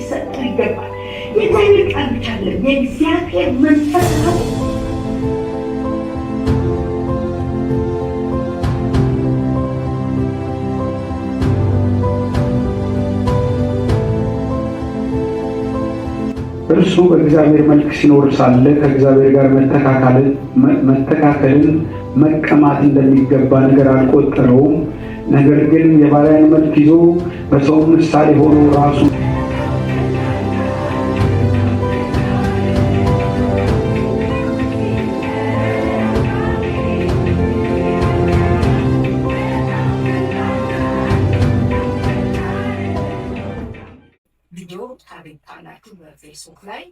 ሊሰጡ ይገባል። የእግዚአብሔር ቃል ብቻ አይደለም፣ የእግዚአብሔር መንፈስ ነው። እርሱ በእግዚአብሔር መልክ ሲኖር ሳለ ከእግዚአብሔር ጋር መተካከልን መቀማት እንደሚገባ ነገር አልቆጠረውም። ነገር ግን የባሪያን መልክ ይዞ በሰው ምሳሌ ሆኖ ራሱ ቪዲዮ ታገኛላችሁ በፌስቡክ ላይ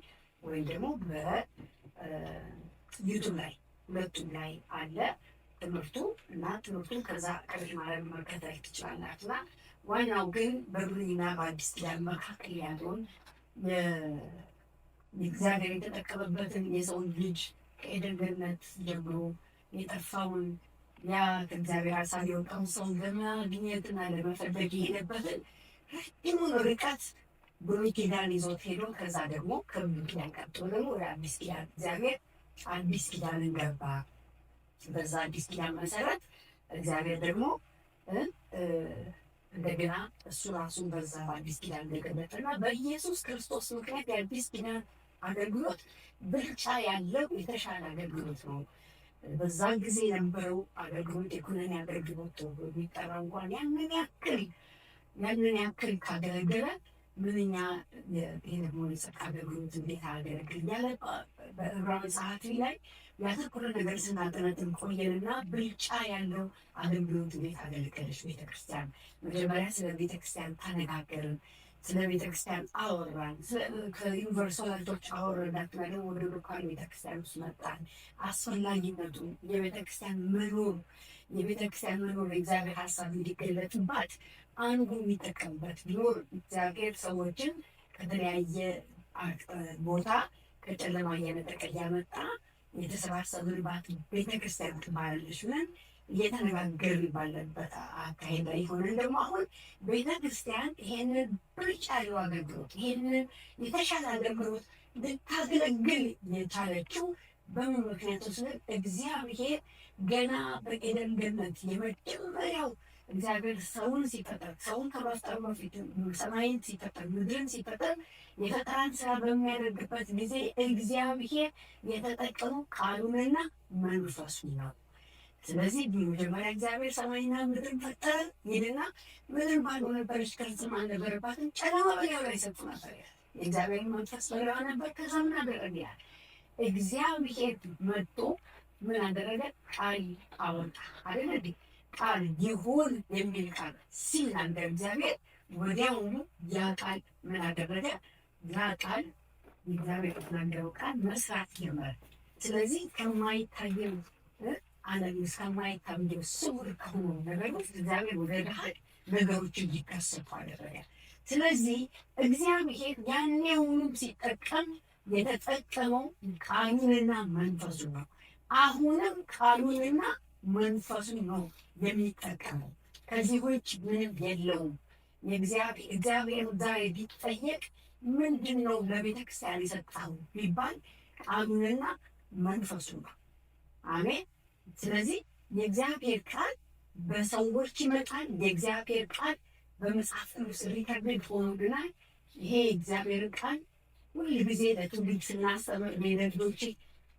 ወይም ደግሞ በዩቱብ ላይ ሁለቱም ላይ አለ ትምህርቱ እና ትምህርቱን ከዛ ቀሪ ማለት መከታተል ትችላላችሁ። እና ዋናው ግን በብሉይና በአዲስ ኪዳን መካከል ያለውን የእግዚአብሔር የተጠቀመበትን የሰውን ልጅ ከኤደን ገነት ጀምሮ የጠፋውን ያ ከእግዚአብሔር ሀሳብ የወጣውን ሰውን ለማግኘትና ለመፈለግ የሄደበትን ረጅሙን ርቀት ብሉይ ኪዳን ይዞት ሄዶ ከዛ ደግሞ ከብሉይ ኪዳን ቀጥሎ ደግሞ ወደ አዲስ ኪዳን እግዚአብሔር አዲስ ኪዳንን ገባ። በዛ አዲስ ኪዳን መሰረት እግዚአብሔር ደግሞ እንደገና እሱ ራሱን በዛ በአዲስ ኪዳን እንደገለጠና በኢየሱስ ክርስቶስ ምክንያት የአዲስ ኪዳን አገልግሎት ብልጫ ያለው የተሻለ አገልግሎት ነው። በዛን ጊዜ የነበረው አገልግሎት የኩነኔ አገልግሎት ተብሎ የሚጠራው እንኳን ያንን ያክል ካገለገለ ምንኛ ይሄ ደግሞ የጸጋ አገልግሎት እንዴት አገለግል እያለ በዕብራውያን ጸሐፊ ላይ ያተኮረ ነገር ስናጠነጥን ቆየንና ብልጫ ያለው አገልግሎት እንዴት አገለገለች ቤተክርስቲያን። መጀመሪያ ስለ ቤተክርስቲያን ተነጋገርን፣ ስለ ቤተክርስቲያን አወራን፣ ከዩኒቨርሳሊቶች አወረዳትና ደግሞ ወደ ሎካል ቤተክርስቲያን ውስጥ መጣን። አስፈላጊነቱ የቤተክርስቲያን መኖር የእግዚአብሔር ሀሳብ እንዲገለጥባት አንዱ የሚጠቀምበት ቢኖር እግዚአብሔር ሰዎችን ከተለያየ ቦታ ከጨለማ እየነጠቀ እያመጣ የተሰባሰብንባት ቤተክርስቲያን ትባላለች ብለን እየተነጋገርን ባለበት አካሄድ ላይ ሆነን ደግሞ አሁን ቤተክርስቲያን ይሄንን ብልጫ ያለው አገልግሎት ይሄንን የተሻለ አገልግሎት ልታገለግል የቻለችው በምን ምክንያቱ ስንል እግዚአብሔር ገና በኤደን ገነት የመጀመሪያው እግዚአብሔር ሰውን ሲፈጠር ሰውን ከመፍጠሩ በፊት ሰማይን ሲፈጠር ምድርን ሲፈጠር የፈጠራን ስራ በሚያደርግበት ጊዜ እግዚአብሔር የተጠቀሙ ቃሉንና መንፈሱን ነው። ስለዚህ መጀመሪያ እግዚአብሔር ሰማይና ምድርን ፈጠረ ይልና ምድር ባዶ ነበረች፣ ቅርጽም አልነበረባትም፣ ጨለማ በላዩ ላይ ሰፍኖ ነበር። የእግዚአብሔር መንፈስ በላዩ ነበር። ከዛ ምን አደረገ? እግዚአብሔር መጥቶ ምን አደረገ? ቃል አወጣ አይደል? ቃል ይሁን የሚል ቃል ሲናገር እግዚአብሔር ወዲያውኑ ያ ቃል ምን አደረገ? ያ ቃል እግዚአብሔር የተናገረው ቃል መስራት ጀመረ። ስለዚህ ከማይታየው ዓለም ከማይታየው ስውር ከሆኑ ነገሮች እግዚአብሔር ወደ ገሃድ ነገሮች እንዲከሰቱ አደረገ። ስለዚህ እግዚአብሔር ያኔውንም ሲጠቀም የተጠቀመው ቃሉንና መንፈሱ ነው። አሁንም ቃሉንና መንፈሱን ነው የሚጠቀመው። ከዚህ ውጭ ምንም የለውም። እግዚአብሔር ዛሬ ቢጠየቅ ምንድን ነው ለቤተክርስቲያን የሰጠው ቢባል ቃሉንና መንፈሱ ነው። አሜን። ስለዚህ የእግዚአብሔር ቃል በሰዎች ይመጣል። የእግዚአብሔር ቃል በመጽሐፍ ቅዱስ ሪከርድ ሆኖልናል። ይሄ የእግዚአብሔር ቃል ሁል ጊዜ ለትውልድ ስናስተምር ልጆች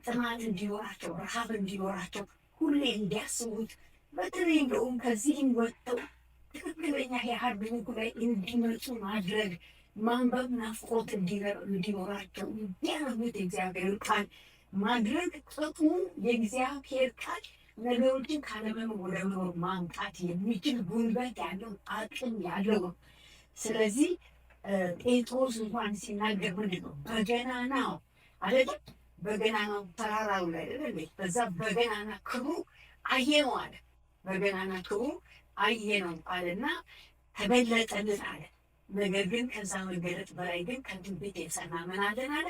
ጥማት እንዲኖራቸው፣ ረሃብ እንዲኖራቸው፣ ሁሌ እንዲያስቡት፣ በተለይ እንደውም ከዚህም ወጥተው ትክክለኛ የሀርድ ቡክ ላይ እንዲመጡ ማድረግ፣ ማንበብ ናፍቆት እንዲኖራቸው እንዲያነቡት የእግዚአብሔር ቃል ማድረግ ጥቅሙ የእግዚአብሔር ቃል ነገሮችን ካለመኖር ወደ መኖር ማምጣት የሚችል ጉልበት ያለው አቅም ያለው ነው። ስለዚህ ጴጥሮስ እንኳን ሲናገር ምንድን ነው በገናናው አይደለም፣ በገናናው ተራራው ላይ አይደለም፣ በዛ በገናና ክብሩ አየነው አለ። በገናና ክብሩ አየነው አለና ተገለጠልን አለ። ነገር ግን ከዛ መገለጥ በላይ ግን ከትንቢት የጸና ምን አለን አለ?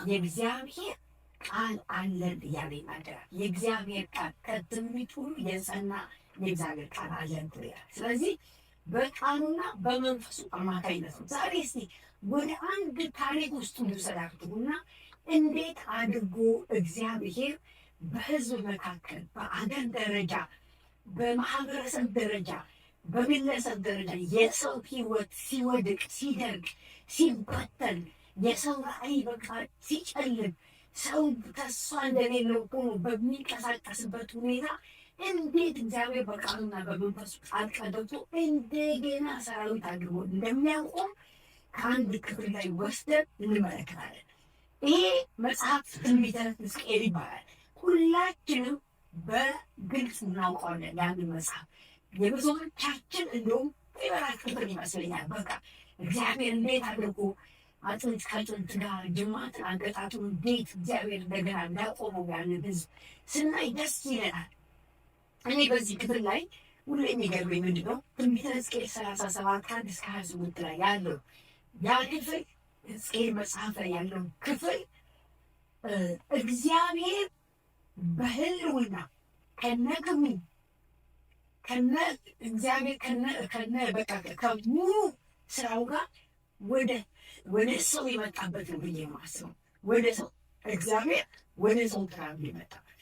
የእግዚአብሔር ቃል አለን እያለ ይናገራል። የእግዚአብሔር ቃል ከትንቢት ሁሉ የጸና የእግዚአብሔር ቃል አለን ይላል። ስለዚህ በቃሉና በመንፈሱ አማካኝነት ነው። ዛሬ እስቲ ወደ አንድ ታሪክ ውስጥ እንውሰዳችሁና እንዴት አድርጎ እግዚአብሔር በሕዝብ መካከል በአገር ደረጃ፣ በማህበረሰብ ደረጃ፣ በግለሰብ ደረጃ የሰው ሕይወት ሲወድቅ፣ ሲደርግ፣ ሲበተን፣ የሰው ራዕይ በቃ ሲጨልም፣ ሰው ተስፋ እንደሌለው ሆኖ በሚንቀሳቀስበት ሁኔታ እንዴት እግዚአብሔር በቃሉና በመንፈሱ ጣልቃ ገብቶ እንደገና ሰራዊት አድርጎ እንደሚያቆም ከአንድ ክፍል ላይ ወስደን እንመለከታለን። ይሄ መጽሐፍ ትንቢተ ሕዝቅኤል ይባላል። ሁላችንም በግልጽ እናውቀዋለን። ያንን መጽሐፍ የብዙዎቻችን እንደውም ፌቨራይት ክፍል ይመስለኛል። በቃ እግዚአብሔር እንዴት አድርጎ አጥንት ከአጥንት ጋር ጅማትን አንገጣቱን እንዴት እግዚአብሔር እንደገና እንዳቆመው ያንን ሕዝብ ስናይ ደስ ይለናል። እኔ በዚህ ክፍል ላይ ሁሉ የሚገርመኝ ምንድን ነው? ትንቢተ ሕዝቅኤል 37 1 እስከ 28 ላይ ያለው ያ ክፍል ሕዝቅኤል መጽሐፍ ላይ ያለው ክፍል እግዚአብሔር በህልውና ከነግሙ እግዚአብሔር በቃ ከሙሉ ስራው ጋር ወደ ሰው የመጣበት ነው ብዬ የማስበው። ወደ ሰው እግዚአብሔር ወደ ሰው ትራብ የመጣበት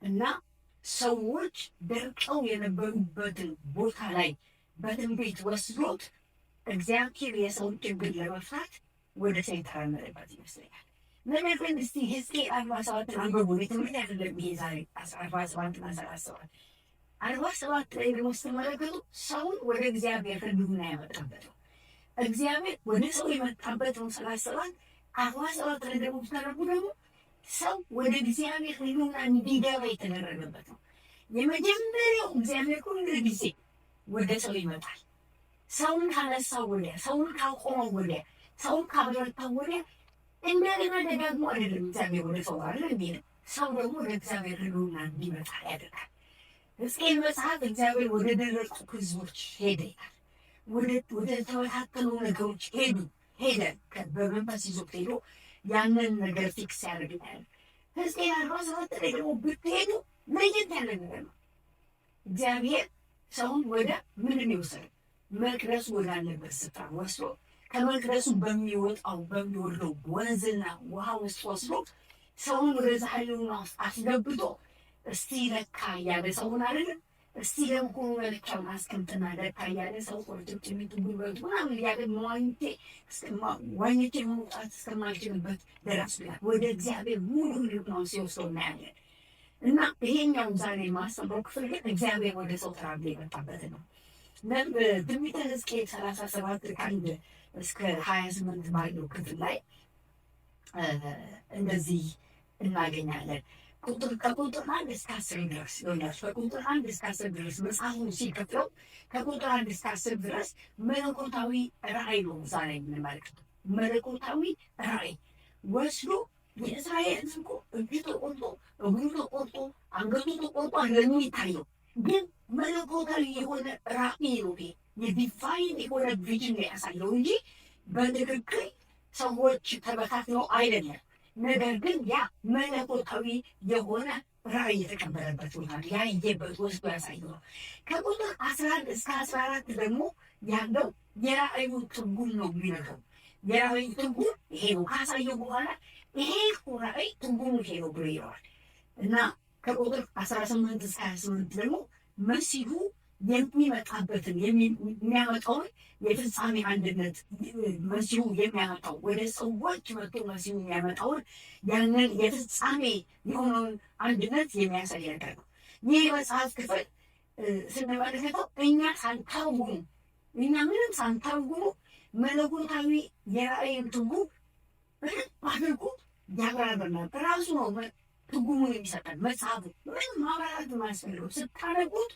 እና ሰዎች ደርቀው የነበሩበትን ቦታ ላይ በትንቢት ወስዶት እግዚአብሔር የሰውን ችግር ለመፍታት ወደ ሰው የተራመደበት ይመስለኛል። ነገር ግን እስቲ ሕዝቅኤል 47 አንብቡ። ትምህርት አይደለም ይሄ ዛሬ 47ና 37 47 ላይ ደግሞ ስትመለከቱ ሰውን ወደ እግዚአብሔር ህልውና ያመጣበት ነው። እግዚአብሔር ወደ ሰው የመጣበት ነው 37 47 ላይ ደግሞ ስታደርጉ ደግሞ ሰው ወደ እግዚአብሔር ህልውና እንዲገባ የተደረገበት ነው። የመጀመሪያው እግዚአብሔር ሁሉ ጊዜ ወደ ሰው ይመጣል። ሰውን ካነሳው ወዲያ፣ ሰውን ካቆመው ወዲያ፣ ሰውን ካበረታው ወዲያ እንደገና ደጋግሞ አይደለም እግዚአብሔር ወደ ሰው አለ እንዲህ ነው። ሰው ደግሞ ወደ እግዚአብሔር ህልውና እንዲመጣ ያደርጋል። ሕዝቅኤል መጽሐፍ እግዚአብሔር ወደ ደረቁ ህዝቦች ሄደ ይላል። ወደ ተበታተኑ ነገሮች ሄደ በመንፈስ ይዞት ሄዶ ያንን ነገር ፊክስ ያደርግናል። ሕዝቅኤል 47 ላይ ደግሞ ብትሄዱ ለየት ያለ ነገር ነው። እግዚአብሔር ሰውን ወደ ምንድን የወሰደ መቅደሱ ወዳለበት ስፍራ ወስዶ ከመቅደሱ በሚወርደው ወንዝና ውሃ ውስጥ ወስዶ ሰውን ወደዛ ህልውና ውስጥ አስገብቶ እስቲ ለካ እያለ ሰውን አይደለም እስቲ ለምኮኑ መለኪያውን አስቀምጥና ለካ እያለ ሰው ቁርጭምጭሚቱ ጉልበቱ ምናምን እያለ ዋኝቼ መውጣት እስከማልችልበት ደረስ ብላል። ወደ እግዚአብሔር ሙሉ ህልውናውን ሲወስደው እናያለን። እና ይሄኛውን ዛሬ የማስተምረው ክፍል ግን እግዚአብሔር ወደ ሰው ተራብሎ የመጣበት ነው። ትንቢተ ሕዝቅኤል 37 1 እስከ 28 ባለው ክፍል ላይ እንደዚህ እናገኛለን። ከቁጥር 1 እስከ 10 ድረስ ይሆናል። ከቁጥር 1 እስከ 10 ድረስ መጽሐፉን ሲከፍለው ከቁጥር 1 እስከ 10 ድረስ መለኮታዊ ራእይ ነው። ዛሬ የምንመለከተው መለኮታዊ ራእይ ወስዶ የእስራኤል ሕዝብ እኮ እጁ ተቆርጦ እግሩ ተቆርጦ አንገቱ ተቆርጦ እንደሚታየው ግን መለኮታዊ የሆነ ራእይ ነው። የዲቫይን የሆነ ቪዥን ነው ያሳየው እንጂ በትክክል ሰዎች ተበታትነው አይደለም። ነገር ግን ያ መለኮታዊ የሆነ ራእይ የተቀበለበት ይሆናል። ያየበት ወስዶ ያሳየው ነው። ከቁጥር 11 እስከ 14 ደግሞ ያለው የራእዩን ትርጉም ነው የሚነገረው። የራእዩ ትርጉም ይሄ ነው ካሳየው በኋላ ይሄ ራእይ ትርጉሙ ይሄ ነው ብሎ ይለዋል እና ከቁጥር 18 እስከ 28 ደግሞ መሲሁ የሚመጣበትን የሚያመጣውን የፍጻሜ አንድነት መሲሁ የሚያመጣው ወደ ሰዎች መጥቶ መሲሁ የሚያመጣውን ያንን የፍጻሜ የሆነውን አንድነት የሚያሳይ ነገር ነው። ይህ መጽሐፍ ክፍል ስንመለከተው እኛ ምንም ሳንተረጉሙ መለኮታዊ የራእይን ትርጉም አድርጎ ያብራራናል። ራሱ ነው ትርጉሙን የሚሰጠን መጽሐፉ ምንም ማብራራት የማያስፈልገው ስታነቡት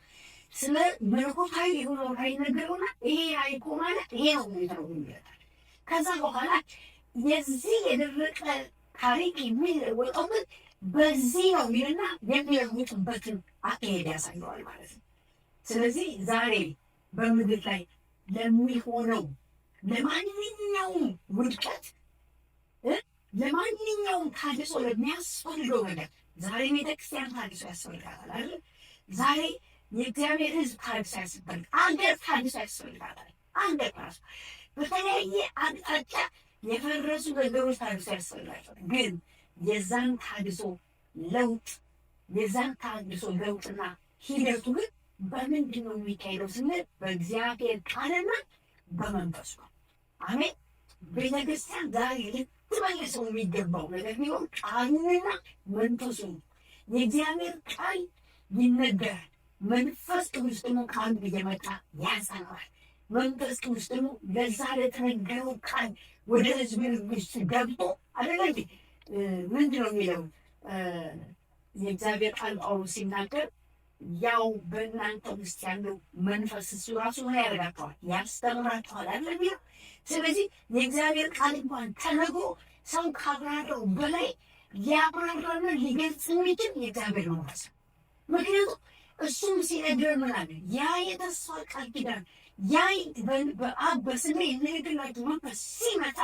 ስለ መለኮታዊ የሆነው ራእይ ነገሩና ይሄ ራእይ እኮ ማለት ይሄ ነው የሚተረጉም ይላል። ከዛ በኋላ የዚህ የደረቀ ታሪክ የሚለወጠው ግን በዚህ ነው የሚልና የሚለውጡበትን አካሄድ ያሳየዋል ማለት ነው። ስለዚህ ዛሬ በምድር ላይ ለሚሆነው ለማንኛውም ውድቀት ለማንኛውም ታድሶ ለሚያስፈልገው ነገር ዛሬ ቤተክርስቲያን ታድሶ ያስፈልጋታል አይደል? ዛሬ የእግዚአብሔር ሕዝብ ታድሶ ያስፈልጋል። አገር ታድሶ ያስፈልጋታል። አገር ራሱ በተለያየ አቅጣጫ የፈረሱ ነገሮች ታድሶ ያስፈልጋቸዋል። ግን የዛን ታድሶ ለውጥና ሂደቱ ግን በምንድን ነው የሚካሄደው ስንል በእግዚአብሔር ቃልና በመንፈሱ ነው። አሜን። ቤተክርስቲያን ዛሬ ልትመልሰው የሚገባው ነገር ቢሆን ቃሉንና መንፈሱ ነው። የእግዚአብሔር ቃል ይነገራል። መንፈስ ቅዱስ ደግሞ ቃሉ እየመጣ ያጸናዋል። መንፈስ ቅዱስ ደግሞ ለዛ ለተነገረው ቃል ወደ ህዝብ ውስጥ ገብቶ አይደለ እንዴ? ምንድን ነው የሚለው የእግዚአብሔር ቃል ጳውሎስ ሲናገር ያው በእናንተ ውስጥ ያለው መንፈስ እሱ ራሱ ምን ያደርጋቸዋል? ያስተምራቸዋል አይደል የሚለው። ስለዚህ የእግዚአብሔር ቃል እንኳን ተነግሮ ሰው ካብራራው በላይ ሊያብራራና ሊገልጽ የሚችል የእግዚአብሔር መንፈስ ነው። ምክንያቱም እሱም ሲነግረን ምን አለ? ያ የተስፋ ቃል ኪዳን ያ በአብ በስሜ የሚነግርላችሁ መንፈስ ሲመጣ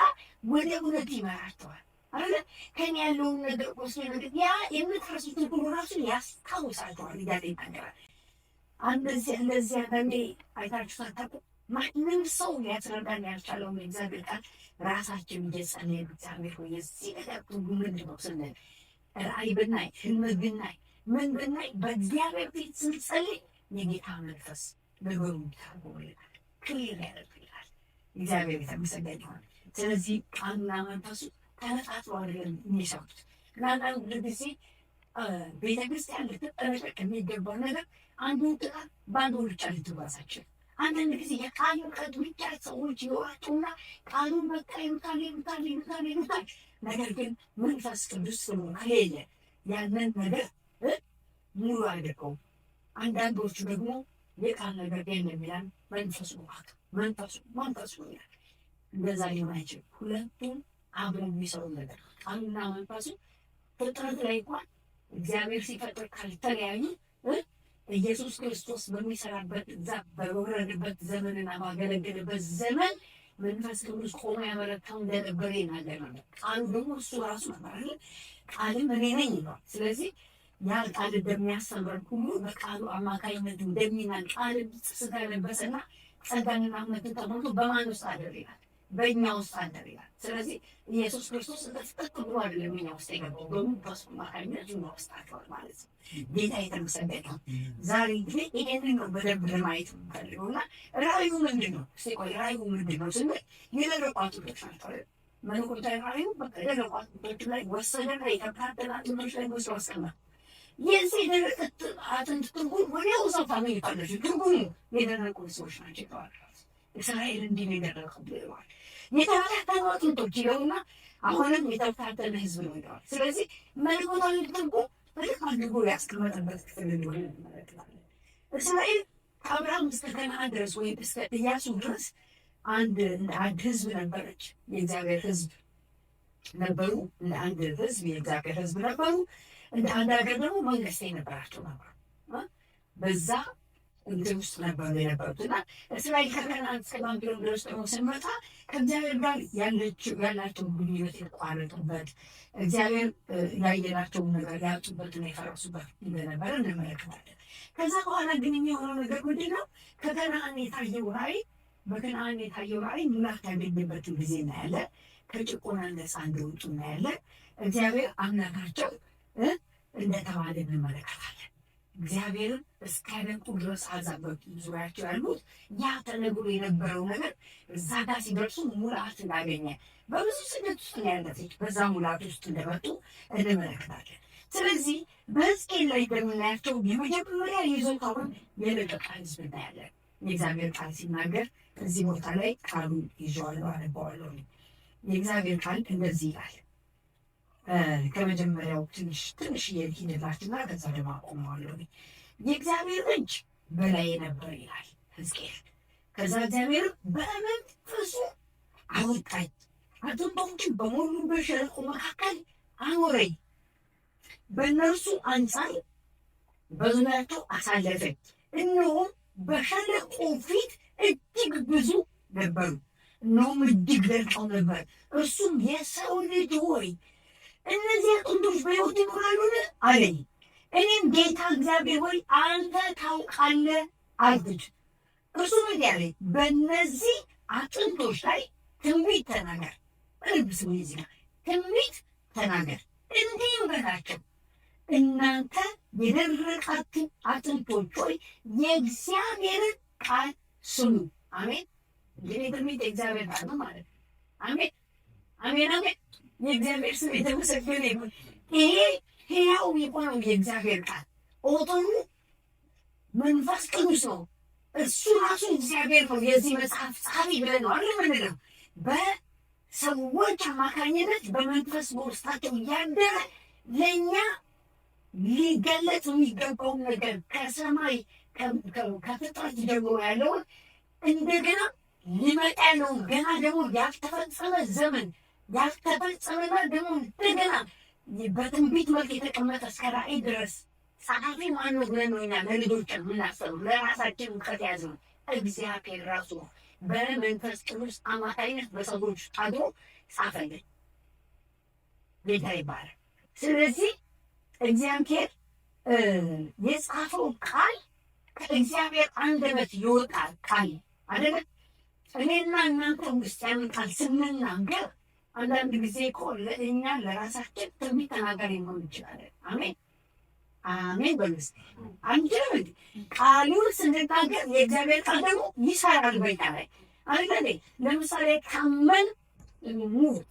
ወደ እውነት ይመራቸዋል አለ። ከኔ ያለውን ነገር ወስዶ ነገር ያ የምትረሱትን ሁሉ ራሱ ያስታውሳቸዋል እያለ ይናገራል። እንደዚህ አንዳንዴ አይታችሁ ሳታውቁ ማንም ሰው ሊያስረዳን ያልቻለውን የእግዚአብሔር ቃል ራሳችን እየጸለይን እግዚአብሔር ሆይ የዚህ ነገር ትርጉም ምንድን ነው ስንል ራእይ ብናይ ህልም ብናይ ምን ብናይ በእግዚአብሔር ፊት ስንጸልይ የጌታ መንፈስ ነገሩን ይታወቅልናል፣ ክሊር ያደርግልናል። እግዚአብሔር የተመሰገነ ይሁን። ስለዚህ ቃልና መንፈሱ ተነጣጥሎ አይደለም የሚሰሩት። እና አንዳንድ ጊዜ ቤተክርስቲያን ልትጠነቀቅ የሚገባው ነገር አንዱን ቃል በአንዱ ብቻ ልትጓዛችን። አንዳንድ ጊዜ የቃሉ ቀድ ብቻ ሰዎች ይወጡና ቃሉን በቃ ይሉታል። ነገር ግን መንፈስ ቅዱስ ስሙ ከሌለ ያንን ነገር ሙሉ አድርገው። አንዳንዶቹ ደግሞ የቃል ነገር የለም ይላል፣ መንፈሱ ይላል። እንደዛ ሊሆን አይችልም። ሁለቱም አብረው የሚሰሩ ነገር ቃሉና መንፈሱ ፍጥረት ላይ እንኳን እግዚአብሔር ሲፈጥር ካልተለያዩ ኢየሱስ ክርስቶስ በሚሰራበት እዛ በወረደበት ዘመንና ባገለገለበት ዘመን መንፈስ ቅዱስ ቆሞ ያበረታው እንደነበረ ይናገራል። ቃሉ ደግሞ እሱ ራሱ ነበር። ቃልም እኔ ነኝ ይሏል። ስለዚህ ያ ቃል እንደሚያስተምረን ሁሉ በቃሉ አማካይነት እንደሚናን ቃል ስጋ ለበሰና ጸጋንና እውነትን ተሞልቶ በማን ውስጥ አደረ ይላል? በእኛ ውስጥ አደረ ይላል። ስለዚህ ኢየሱስ ክርስቶስ እንደተጠቅ ብሎ አይደለም እኛ ውስጥ የገባው፣ በመንፈሱ አማካይነት እኛ ውስጥ አድሯል ማለት ነው። ጌታ የተመሰገነ ነው። ዛሬ እንግዲህ ይሄንን ነው በደንብ ለማየት የምፈልገው እና ራእዩ ምንድን ነው? እስኪ ቆይ ራእዩ ምንድን ነው ስንል የደረቁ አጥንቶች ናቸው። መለኮታዊ ራእዩ በቃ የደረቁ አጥንቶች ላይ ወሰደና የተካተሉ አጥንቶች ላይ ወስዶ አስቀመጠ። የዚህ የደረቅ አጥንት ትርጉም ወዲያው ሰው ታገኝታለች። ትርጉሙ የደረቁ ሰዎች ናቸው ይለዋል። እስራኤል እንዲህ ነው የደረቀው ብለዋል። የተበታተኑ አጥንቶች ይለውና አሁንም የተበታተነ ህዝብ ነው ይለዋል። ስለዚህ መለኮታዊ ትርጉም በልክ አድርጎ ያስቀመጠበት ክፍል እንደሆነ እንመለከታለን። እስራኤል ከአብርሃም እስከ ከነዓን ድረስ ወይም እስከ ኢያሱ ድረስ እንደ አንድ ህዝብ ነበረች። የእግዚአብሔር ህዝብ ነበሩ። እንደ አንድ ህዝብ የእግዚአብሔር ህዝብ ነበሩ። እንደ አንድ ሀገር ደግሞ መንግስት የነበራቸው ነበሩ። በዛ እንትን ውስጥ ነበሩ የነበሩት እና እስራኤል ከከነዓን እስከ ባቢሎን ድረስ ደግሞ ስንመጣ ከእግዚአብሔር ጋር ያላቸው ግንኙነት የተቋረጡበት፣ እግዚአብሔር ያየናቸውን ነገር ያጡበትና የፈረሱበት እንደነበረ እንመለከታለን። ከዛ በኋላ ግን የሚሆነው ነገር ምንድን ነው? በከነዓን የታየው ራእይ ሙላት ያገኘበትን ጊዜ እናያለን። ከጭቆና ነፃ እንደወጡ እናያለን። እግዚአብሔር አምላካቸው እንደተባለ እንመለከታለን። እግዚአብሔርን እስኪያደንቁ ድረስ አሕዛብ ዙሪያቸው ያሉት ያ ተነግሮ የነበረው ነገር እዛ ጋር ሲደርሱ ሙላት እንዳገኘ በብዙ ስደት ውስጥ ያለች በዛ ሙላት ውስጥ እንደመጡ እንመለከታለን። ስለዚህ በሕዝቅኤል ላይ እንደምናያቸው የመጀመሪያ ይዞታውን የለቀቀ ህዝብ እናያለን። የእግዚአብሔር ቃል ሲናገር እዚህ ቦታ ላይ ቃሉ ይዤዋለሁ፣ አነባዋለሁ። የእግዚአብሔር ቃል እንደዚህ ይላል። ከመጀመሪያው ትንሽ ሂድላችሁና ከዛ ደግሞ አቆመዋለሁ። የእግዚአብሔር እጅ በላይ ነበር ይላል ሕዝቅኤል። ከዛ እግዚአብሔር በመንፈሱ አወጣኝ፣ አጥንቶችን በሞሉበት ሸለቆ መካከል አኖረኝ፣ በእነርሱ አንጻር በዙሪያቸው አሳለፈኝ። እነሆም በሸለቆ ፊት እጅግ ብዙ ነበሩ፣ እነሆም እጅግ ደርቀው ነበር። እርሱም የሰው ልጅ ሆይ እነዚህ አጥንቶች በሕይወት ይኖራሉን አለኝ። እኔም ጌታ እግዚአብሔር ሆይ አንተ ታውቃለህ አልኩት። እርሱ ምን ያለኝ በእነዚህ አጥንቶች ላይ ትንቢት ተናገር። ቅዱስ ዚህ ትንቢት ተናገር እንዲህም በላቸው እናንተ የደረቃችሁ አጥንቶች ሆይ የእግዚአብሔርን ቃል ስሙ። አሜን። እንግዲህ ትንቢት የእግዚአብሔር ቃል ነው ማለት ነው። አሜን አሜን አሜን። የእግዚአብሔር ስም የተመሰገነ ይሁን። ይሄ ሕያው የሆነው የእግዚአብሔር ቃል ኦቶኑ መንፈስ ቅዱስ ነው። እሱ ራሱ እግዚአብሔር ነው። የዚህ መጽሐፍ ጸሐፊ ብለን ነው አይደል የምንለው። በሰዎች አማካኝነት በመንፈስ በውስጣቸው እያደረ ለእኛ ሊገለጽ የሚገባውን ነገር ከሰማይ ከፍጥረት ጀምሮ ያለውን እንደገና ሊመጣ ያለውን ገና ደግሞ ያልተፈጸመ ዘመን ያልተፈጸመና ደግሞ እንደገና በትንቢት መልክ የተቀመጠ እስከ ራእይ ድረስ ጸሐፊ ማነው ብለን ነው እኛ ለልጆችን የምናስበው። ለራሳችን እውቀት ያዝነው እግዚአብሔር ራሱ በመንፈስ ቅዱስ አማካኝነት በሰዎች አድሮ ጻፈልን። ጌታ ይባላል። ስለዚህ እግዚአብሔር የጻፈው ቃል ከእግዚአብሔር አንደበት ይወጣል ቃል አይደለ? እኔና እናንተ ውስጥ ያንን ቃል ስንናገር አንዳንድ ጊዜ እኮ ለእኛ ለራሳችን ትንቢት ተናጋሪ መሆን እንችላለን። አሜን አሜን። በሉስ አንጀምድ ቃሉን ስንናገር የእግዚአብሔር ቃል ደግሞ ይሰራል በኛ ላይ አይደለ? ለምሳሌ ካመን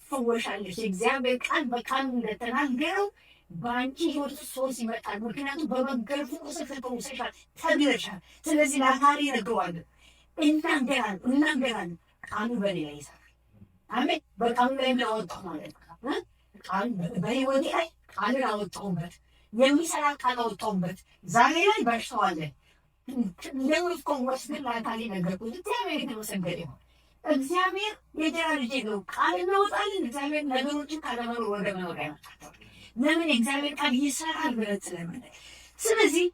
ፈወሻለች። የእግዚአብሔር ቃል በቃሉ እንደተናገረው በአንቺ ህይወት ሶስ ይመጣል። ምክንያቱም በመገረፉ ቁስል ተፈውሰሻል፣ ተድነሻል። ስለዚህ ለአካሪ ነግረዋለሁ፣ እናገራለሁ። ቃሉ በኔ ላይ ይሰራል። አሜን። በቃሉ ላይ ምን አወጣሁ ማለት ነው? ቃሉ በህይወቴ ላይ ቃልን አወጣሁበት፣ የሚሰራ ቃል አወጣሁበት። ዛሬ ላይ በሽተዋለን እንደምትፈወስ ግን ለአካሪ ነገርኩት። እግዚአብሔር የተመሰገነ ይሁን። እግዚአብሔር የጀራ ልጅ ነው። ቃል እናወጣለን። እግዚአብሔር ነገሮችን ካለመኖር ወደ መኖር ያመጣል። ለምን? የእግዚአብሔር ቃል ይሰራል ብለን ስለምን። ስለዚህ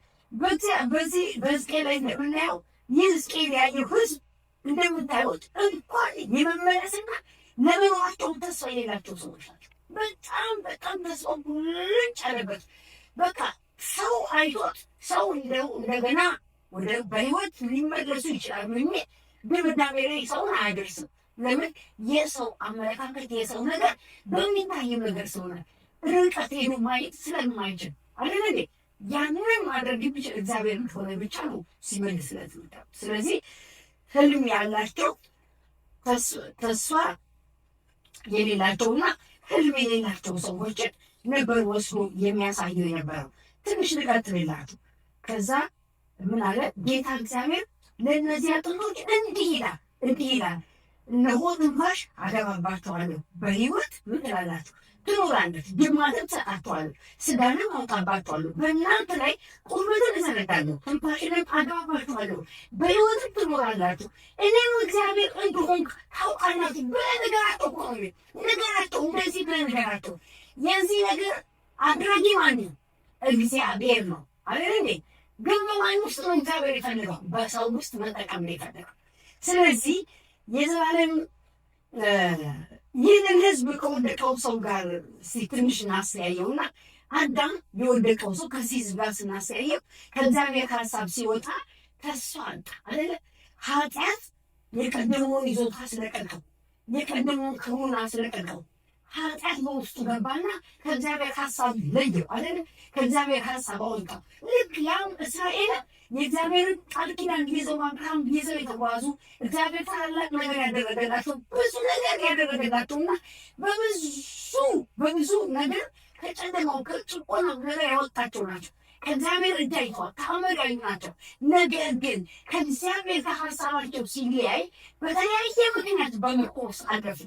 በዚህ በሕዝቅኤል ላይ እንደምናየው ይህ ሕዝቅኤል ያየው ህዝብ እንደምታዩት እንኳን የመመለስና ለመኖራቸውን ተስፋ የሌላቸው ሰዎች ናቸው። በጣም ተስፋ ብልጭ አለበት። በቃ ሰው አይቶት ሰው እንደገና ወደ በህይወት ሊመለሱ ይችላሉ የሚል ድምዳሜ ላይ ሰውን አያደርስም። ለምን? የሰው አመለካከት የሰው ነገር በሚታይም ነገር ስለሆነ ርቀት ሄዱ ማየት ስለማይችል አይደል እንዴ? ያንን ማድረግ ብቻ እግዚአብሔር እንደሆነ ብቻ ነው ሲመልስለት ነው። ስለዚህ ህልም ያላቸው ተስፋ የሌላቸውና ህልም የሌላቸው ሰዎችን ነበር ወስዶ የሚያሳየው የነበረው። ትንሽ ልቀጥልላችሁ። ከዛ ምን አለ ጌታ እግዚአብሔር ለእነዚህ አጥንቶች እንዲህ ይላል እነሆ ትንፋሽ አገባባችኋለሁ፣ በህይወት ምን ትላላችሁ? ትኖራለች። ጅማትን እሰጣችኋለሁ፣ ስጋንም አውጣባችኋለሁ፣ በእናንተ ላይ ቁርበትን እዘረጋለሁ፣ ትንፋሽንም አገባባችኋለሁ፣ በህይወትም ትኖራላችሁ። እኔም እግዚአብሔር እንደሆንኩ ታውቃላችሁ ብለህ ንገራቸው። ንገራቸው፣ እንደዚህ ብለህ ንገራቸው። የዚህ ነገር አድራጊ ማን ነው? እግዚአብሔር ነው አይደል እንዴ? ግን በማን ውስጥ ነው እግዚአብሔር የፈለገው? በሰው ውስጥ መጠቀም ነው የፈለገው። ስለዚህ የዘላለም ይህንን ህዝብ ከወደቀው ሰው ጋር ትንሽ እናስተያየውና አዳም የወደቀው ሰው ከዚህ ህዝብ ጋር ስናስተያየው ከእግዚአብሔር ሀሳብ ሲወጣ ተስፋ አጣ አይደለ? ኃጢአት የቀደመውን ይዞታ ስለቀልቀው፣ የቀደመውን ክሩን ስለቀልቀው ኃጢአት በውስጡ ገባና ከእግዚአብሔር ሀሳብ ለየው አይደለ? ከእግዚአብሔር ሀሳብ አወጣው። ልክ ያም እስራኤል የእግዚአብሔርን ቃል ኪዳን ይዘው አብርሃም ይዘው የተጓዙ እግዚአብሔር ታላላቅ ነገር ያደረገላቸው ብዙ ነገር ያደረገላቸውና በብዙ ነገር ከጨለማው ከጭቆናው ነገር ያወጣቸው ናቸው። ከእግዚአብሔር እጅ አይተዋል፣ ተአምራዊ ናቸው። ነገር ግን ከእግዚአብሔር ከሀሳባቸው ሲለያይ በተለያየ ምክንያት በምርኮ ውስጥ አለፉ።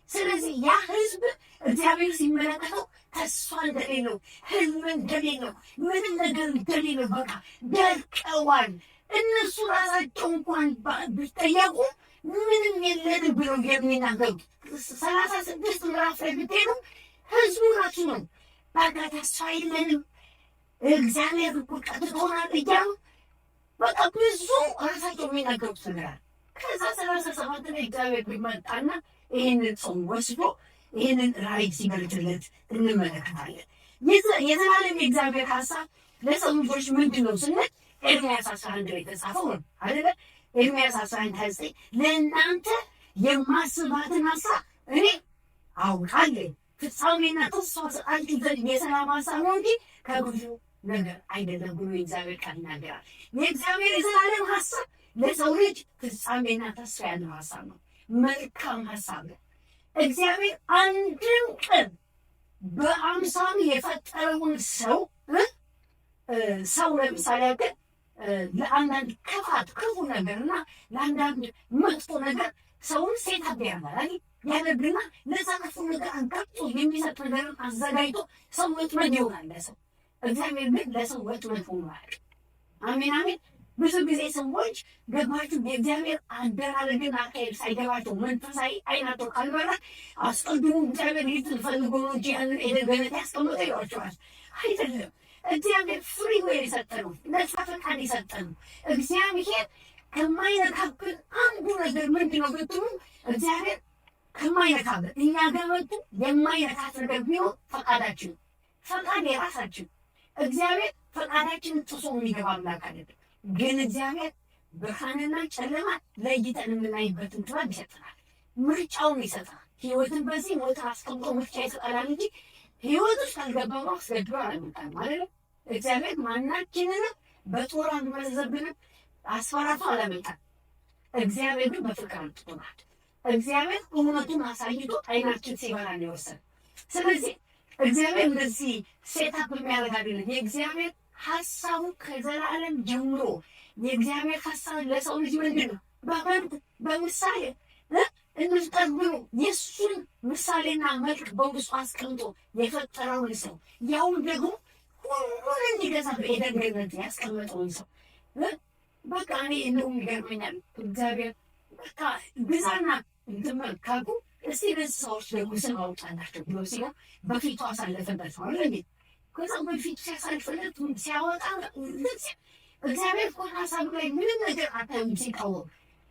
ስለዚህ ያ ህዝብ እግዚአብሔር ሲመለከተው ተስፋ እንደሌለው፣ ህልም እንደሌለው፣ ምንም ነገር እንደሌለው በቃ ደርቀዋል። እነሱ ራሳቸው እንኳን ቢጠየቁ ምንም የለን ብለው የሚናገሩ 36 ምዕራፍ ላይ ብትሄዱ ህዝቡ ራሱ ነው በቃ ተስፋ የለንም እግዚአብሔር እኮ ቀጥቶናል እያሉ በቃ ብዙ ራሳቸው የሚናገሩት ነገር። ከዛ 37 ላይ እግዚአብሔር ቢመጣና ይህንን ሰው ወስዶ ይህንን ራእይ ሲገልጥለት እንመለከታለን። የዘላለም የእግዚአብሔር ሀሳብ ለሰው ልጆች ምንድን ነው ስንል ኤርምያስ 11 ላይ የተጻፈው ነው አይደለ? ኤርምያስ 11 ለእናንተ የማስባትን ሀሳብ እኔ አውቃለሁ፣ ፍጻሜና ተስፋ ሰጣችሁ ዘንድ የሰላም ሀሳብ ነው እንጂ ከብዙ ነገር አይደለም ብሎ የእግዚአብሔር ቃል ይናገራል። የእግዚአብሔር የዘላለም ሀሳብ ለሰው ልጅ ፍጻሜና ተስፋ ያለው ሀሳብ ነው። መልካም ሀሳብ ነው። እግዚአብሔር አንድም ቀን በአምሳሉ የፈጠረውን ሰው ለምሳሌ ያክል ለአንዳንድ ክፋት ክፉ ነገር እና ለአንዳንድ መጥፎ ነገር ሰውን ሴት ያደርጋል ያደርግና ለዛ ክፉ ነገር አንቀርጾ የሚሰጥ ነገርን አዘጋጅቶ ሰው ወጥመድ ይሆናል ለሰው። እግዚአብሔር ግን ለሰው ወጥመድ ሆኖ አያውቅም። አሜን አሜን። ብዙ ጊዜ ሰዎች ገባችሁ የእግዚአብሔር አደራረግን አካሄድ ሳይገባቸው መንፈሳዊ አይናቸው ካልበራ አስቀድሞ እግዚአብሔር ይህን ፈልጎ ነው እንጂ ያንን ኤደገነት ያስቀምጠ ይሏቸዋል። አይደለም። እግዚአብሔር ፍሪ ዌይ የሰጠ ነው። ነጻ ፈቃድ የሰጠ ነው። እግዚአብሔር ከማይነካብን አንዱ ነገር ምንድን ነው ብትሉ እግዚአብሔር ከማይነካብን እኛ ገመቱ የማይነካት ነገር ቢሆን ፈቃዳችን፣ ፈቃድ የራሳችን። እግዚአብሔር ፈቃዳችንን ጥሶ የሚገባ አምላክ አይደለም። ግን እግዚአብሔር ብርሃንና ጨለማ ለይተን የምናይበትን ጥበብ ይሰጠናል። ምርጫውን ይሰጠናል። ህይወትን በዚህ ሞትን አስቀምጦ ምርጫ ይሰጠናል እንጂ ህይወት ውስጥ አልገባም አስገድዶ አላመጣም ማለት ነው። እግዚአብሔር ማናችንንም በጦር አንመዘብንም አስፈራቶ አላመጣም። እግዚአብሔር ግን በፍቅር አምጥቶናል። እግዚአብሔር እውነቱን አሳይቶ አይናችን ሲበራ ነው የወሰነ። ስለዚህ እግዚአብሔር እንደዚህ ሴታፕ የሚያደርግ አይደለም። የእግዚአብሔር ሀሳቡ ከዘላለም ጀምሮ የእግዚአብሔር ሀሳብ ለሰው ልጅ ምንድን ነው? በመልክ በምሳሌ እንፍጠር ብሎ የእሱን ምሳሌና መልክ በውስጡ አስቀምጦ የፈጠረውን ሰው ያውን ደግሞ ሁሉን እንዲገዛ በኤደን ገነት ያስቀመጠውን ሰው በቃ እኔ እንደውም ይገርመኛል። እግዚአብሔር በቃ ግዛና እንትመልካሉ እስቲ እነዚህ ሰዎች ደግሞ ስም አውጣላቸው ብሎ ሲሆን በፊቱ አሳለፈበት ነው አለ። ከዛ በፊቱ ሲያሳልፍለት ሲያወጣ እግዚአብሔር እኮ ሀሳብ ላይ ምንም ነገር አታዩም ሲቃወም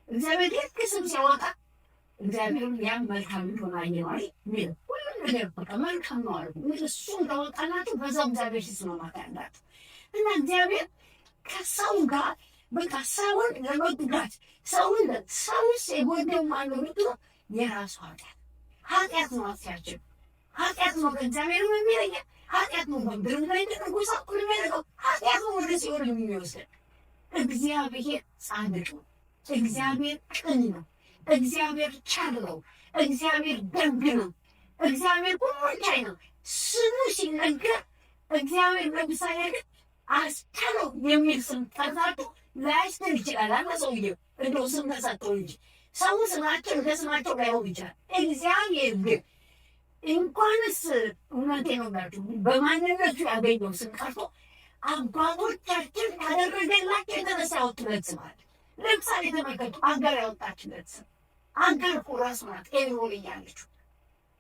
እግዚአብሔር ልክ ስም ሲያወጣ እግዚአብሔርም ያን መልካም እንደሆነ አየዋል ሚል ሁሉም ነገር በቃ መልካም ነው አሉ። እሱ እንዳወጣላቸው በዛው እግዚአብሔር ሲስማማት ያላት እና እግዚአብሔር ከሰው ጋር በቃ ሰውን ለመጉዳት ሰውስ የጎደው ማነው ብትሉ የራሱ ኃጢአት ነው። አስያችን ኃጢአት ነው። ከእግዚአብሔር የሚለየ ኃጢአት ነው። በምድር ላይ እንደጉሳ ሁሉ የሚያደርገው ኃጢአት ነው። ወደ ሲኦል የሚወስደን እግዚአብሔር ጻድቅ ነው። እግዚአብሔር ቅን ነው። እግዚአብሔር ቸር ነው። እግዚአብሔር ደግ ነው። እግዚአብሔር ሁሉን ቻይ ነው። ስሙ ሲነገር እግዚአብሔር ለምሳሌ ግን አስቻለው የሚል ስም ጠርታችሁ ላያስችል ይችላል። አለ ሰውዬው እንደው ስም ተሰጠው እንጂ ሰው ስማቸው እንደ ስማቸው ላይሆን ይችላል። እግዚአብሔር ግን እንኳንስ እውነቴ ነው ናችሁ በማንነቱ ያገኘው ስም ቀርቶ አባቶቻችን ካደረገላቸው የተነሳ ያወጡለት ስም አለ። ለምሳሌ ተመልከቱ፣ አጋር ያወጣችለት ስም አጋር እኮ ራሱ ናት ኤልሮይ እያለችው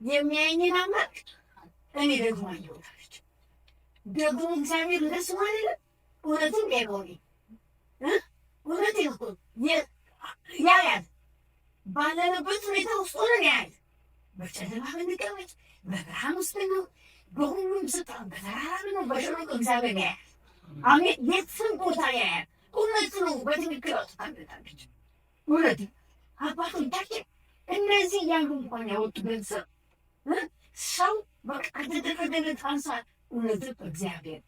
የሚያየኝን አምላክ እኔ ደግሞ አየሁታለች። ደግሞ እግዚአብሔር እንደስሙ አይደለም እውነትም ኤልሮይ እውነቴ እኮ ያያል። ባለንበት ሁኔታ ውስጥ ሆነን ያያል። በጨለማ ብንቀመጥ፣ በብርሃን ውስጥ ነው፣ በሁሉም ስፍራ በተራራ ነው፣ በሸለቆ እግዚአብሔር ያያል። አሜን። የትም ቦታ ያያል። እውነት ነው። በትክክል አውጥታለች። እውነት አባቶቻችን እነዚህ ያሉ እንኳን ያወጡበት ሰው በቃ ከተደረገለት አንሳር እውነት እግዚአብሔር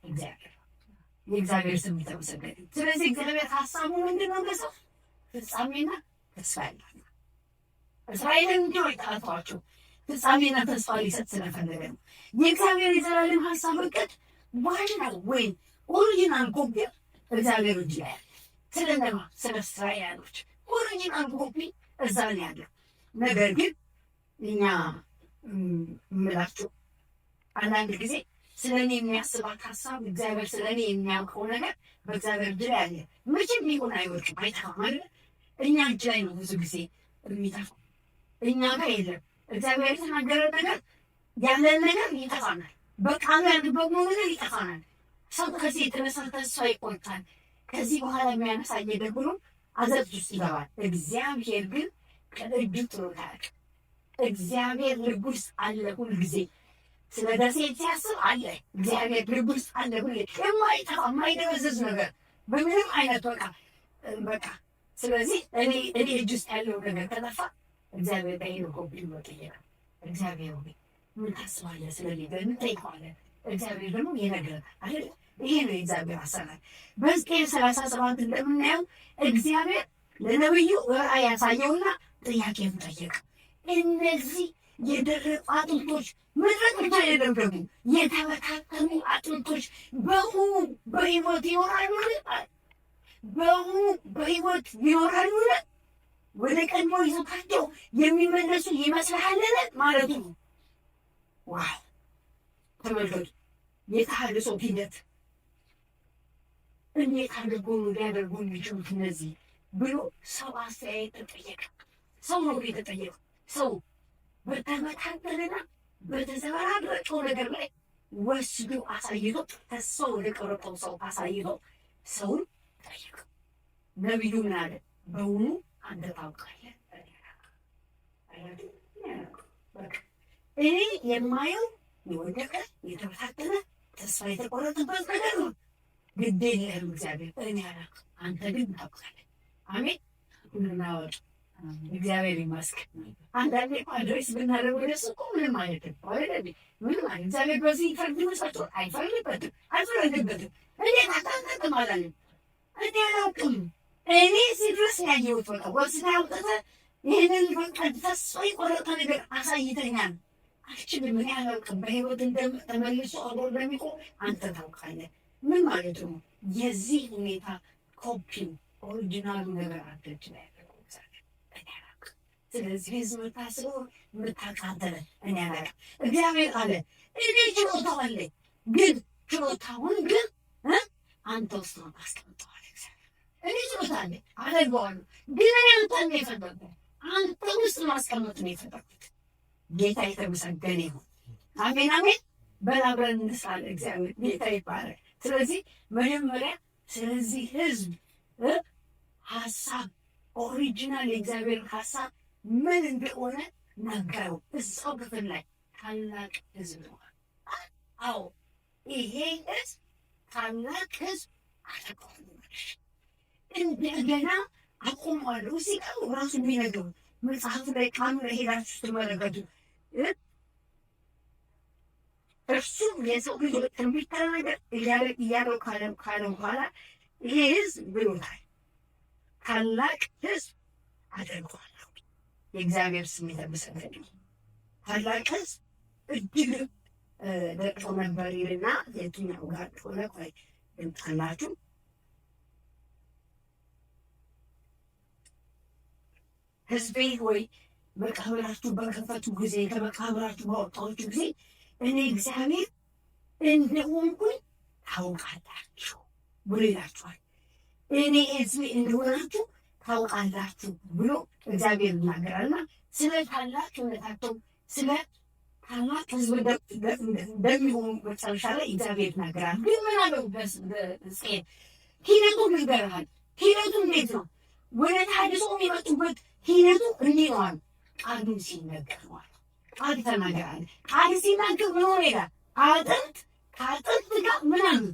የእግዚአብሔር ስም የተመሰገነ። ስለዚህ እግዚአብሔር ሀሳቡ ምንድን ነው? ለሰው ፍጻሜና ተስፋ ያለው እስራኤልን እንዲሁ አይጣቷቸው ፍጻሜና ተስፋ ሊሰጥ ስለፈለገ ነው። የእግዚአብሔር የዘላለም ሀሳብ እቅድ ዋናው ወይም ኦሪጂናል ኮፒ እግዚአብሔር እጅ ላይ ያለ ስለነማ ስለ እስራኤሎች ኦሪጂናል ኮፒ እዛ ነው ያለው። ነገር ግን እኛ ምላችሁ አንዳንድ ጊዜ ስለ እኔ የሚያስባት ሀሳብ እግዚአብሔር ስለ እኔ የሚያውቀው ነገር በእግዚአብሔር እጅ ላይ አለ። መቼም ሊሆን አይወርቅም፣ አይጠፋም አለ። እኛ እጅ ላይ ነው ብዙ ጊዜ የሚጠፋው፣ እኛ ጋር የለም። እግዚአብሔር የተናገረ ነገር ያለን ነገር ይጠፋናል። በቃሉ ያልገባነው ነገር ይጠፋናል። ሰው ከዚህ የተነሳ ተስፋ ይቆርጣል። ከዚህ በኋላ የሚያነሳኝ ደግሞ አዘቅት ውስጥ ይገባል። እግዚአብሔር ግን ከእጁ ጥሎት አያውቅም። እግዚአብሔር ልብ ውስጥ አለ ሁል ጊዜ። ስለ ደሴት ሲያስብ አለ እግዚአብሔር ልብ ውስጥ አለ ሁሌ የማይጠፋ የማይደበዝዝ ነገር በምንም አይነት በቃ ስለዚህ እኔ እጅ ውስጥ ያለው ነገር ከጠፋ እግዚአብሔር ጋር ሄዶ ኮምፕሊት መጠየቅ እግዚአብሔር ሆይ ምን ታስባለህ ስለዚህ በምን ጠይቀዋለህ እግዚአብሔር ደግሞ ይነግረናል አይደል ይሄ ነው የእግዚአብሔር አሰራር በሕዝቅኤል 37 እንደምናየው እግዚአብሔር ለነብዩ ራእይ ያሳየውና ጥያቄውን ጠየቀ እነዚህ የደረቁ አጥንቶች ምድር ብቻ የደረቁ የተበታተኑ አጥንቶች በሙሉ በሕይወት ይኖራሉ በሙሉ በሕይወት ይኖራሉ ወደ ቀድሞ ይዞታቸው የሚመለሱ ይመስልሃልን ማለቱ ነው ዋው ተመልከቱ የተሃድሶ ሂደት እንዴት አድርጎ ሊያደርጉ የሚችሉት እነዚህ ብሎ ሰው አስተያየት ተጠየቀ ሰው ነው የተጠየቀው ሰው በተመታተልና በተዘበራረቀው ነገር ላይ ወስዶ አሳይቶ ተሰው ወደ ቀረጠው ሰው አሳይቶ ሰውን ጠየቀ ነቢዩ ምን አለ በውኑ አንተ ታውቃለህ እኔ የማየው የወደቀ የተበታተነ ተስፋ የተቆረጠበት ነገር ነው ግድ የለህም እግዚአብሔር እኔ አላውቅም አንተ ግን ታውቃለህ አሜን ሁሉናወጥ እግዚአብሔር ይመስገን አንዳንዴ አድሬስ ብናደርግ ወደ እሱ እኮ ምንም አይደለም ምንም አይደለም እግዚአብሔር በዚህ ይፈርድ መስላችኋል አይፈርድበትም አይፈረድበትም እንዴት አታውቅም አላለም እኔ አላውቅም እኔ ሲድረስ ያየሁት በቃ ወስዳ አውጥተህ ይህንን በቃ ተስፋ የቆረጠ ነገር አሳይተኛል አልችልም እኔ አላውቅም በሕይወት ተመልሶ አብሮ እንደሚቆም አንተ ታውቃለህ ምን ማለት ነው የዚህ ሁኔታ ኮፒው ኦሪጂናሉ ነገር አደች ላይ ያደረገው እኔ አላውቅም ስለዚህ ህዝብ ታስበው የምታቃተለ እኔ አላውቅም እግዚአብሔር አለ እኔ ችሎታው አለኝ ግን ችሎታውን ግን አንተ ውስጥ ነው አስቀምጠዋል እኔ ችሎታ አለኝ አደርገዋለሁ ግን እኔ አንተን ነው የፈለግኩት አንተ ውስጥ ማስቀመጥ ነው የፈለግኩት ጌታ የተመሰገነ ይሁን አሜን አሜን በላብረን እንስራለን እግዚአብሔር ጌታ ይባረክ ስለዚህ መጀመሪያ ስለዚህ ህዝብ ሀሳብ ኦሪጂናል የእግዚአብሔር ሀሳብ ምን እንደሆነ ነገረው እዛው ክፍል ላይ ታላቅ ህዝብ ነው አዎ ይሄ ህዝብ ታላቅ ህዝብ አደረገዋለሁ እንደገና አቆመዋለሁ እዚህ ጋር ራሱ የሚነገሩ መጽሐፍ ላይ ቃሉ ላይ ሄዳችሁ ስትመለከቱ እርሱም የሰው ልጅ ትንቢት ተናገር እያለው ካለ በኋላ ይሄ ህዝብ ብሎታል ታላቅ ህዝብ አደርገዋለሁ የእግዚአብሔር ስም የተመሰገነ ታላቅ ህዝብ እጅግ ደቅቶ ነበር ይልና የትኛው ጋር ሆነ ቆይ ልምጣላችሁ ህዝቤ ሆይ መቃብራችሁ በከፈቱ ጊዜ ከመቃብራችሁ ባወጣችሁ ጊዜ እኔ እግዚአብሔር እንደሆንኩኝ ታውቃላችሁ ብሎ ይላችኋል እኔ ህዝቤ እንደሆናችሁ ታውቃላችሁ ብሎ እግዚአብሔር ይናገራልና ስለ ታላቅነታቸው ስለ ታላቅ ህዝብ እንደሚሆኑ መጨረሻ ላይ እግዚአብሔር ይናገራል ግን ምን አለው በሕዝቅኤል ሂደቱ ይነገርሃል ሂደቱ እንዴት ነው ወደ ተሐድሶ የሚመጡበት ሂደቱ እንዲህ ነው ቃሉን ሲነገር ማለት ቃል ተናገራለ ቃል ሲናገር ምን ሆነ ይላል አጥንት ከአጥንት ጋር ምናምን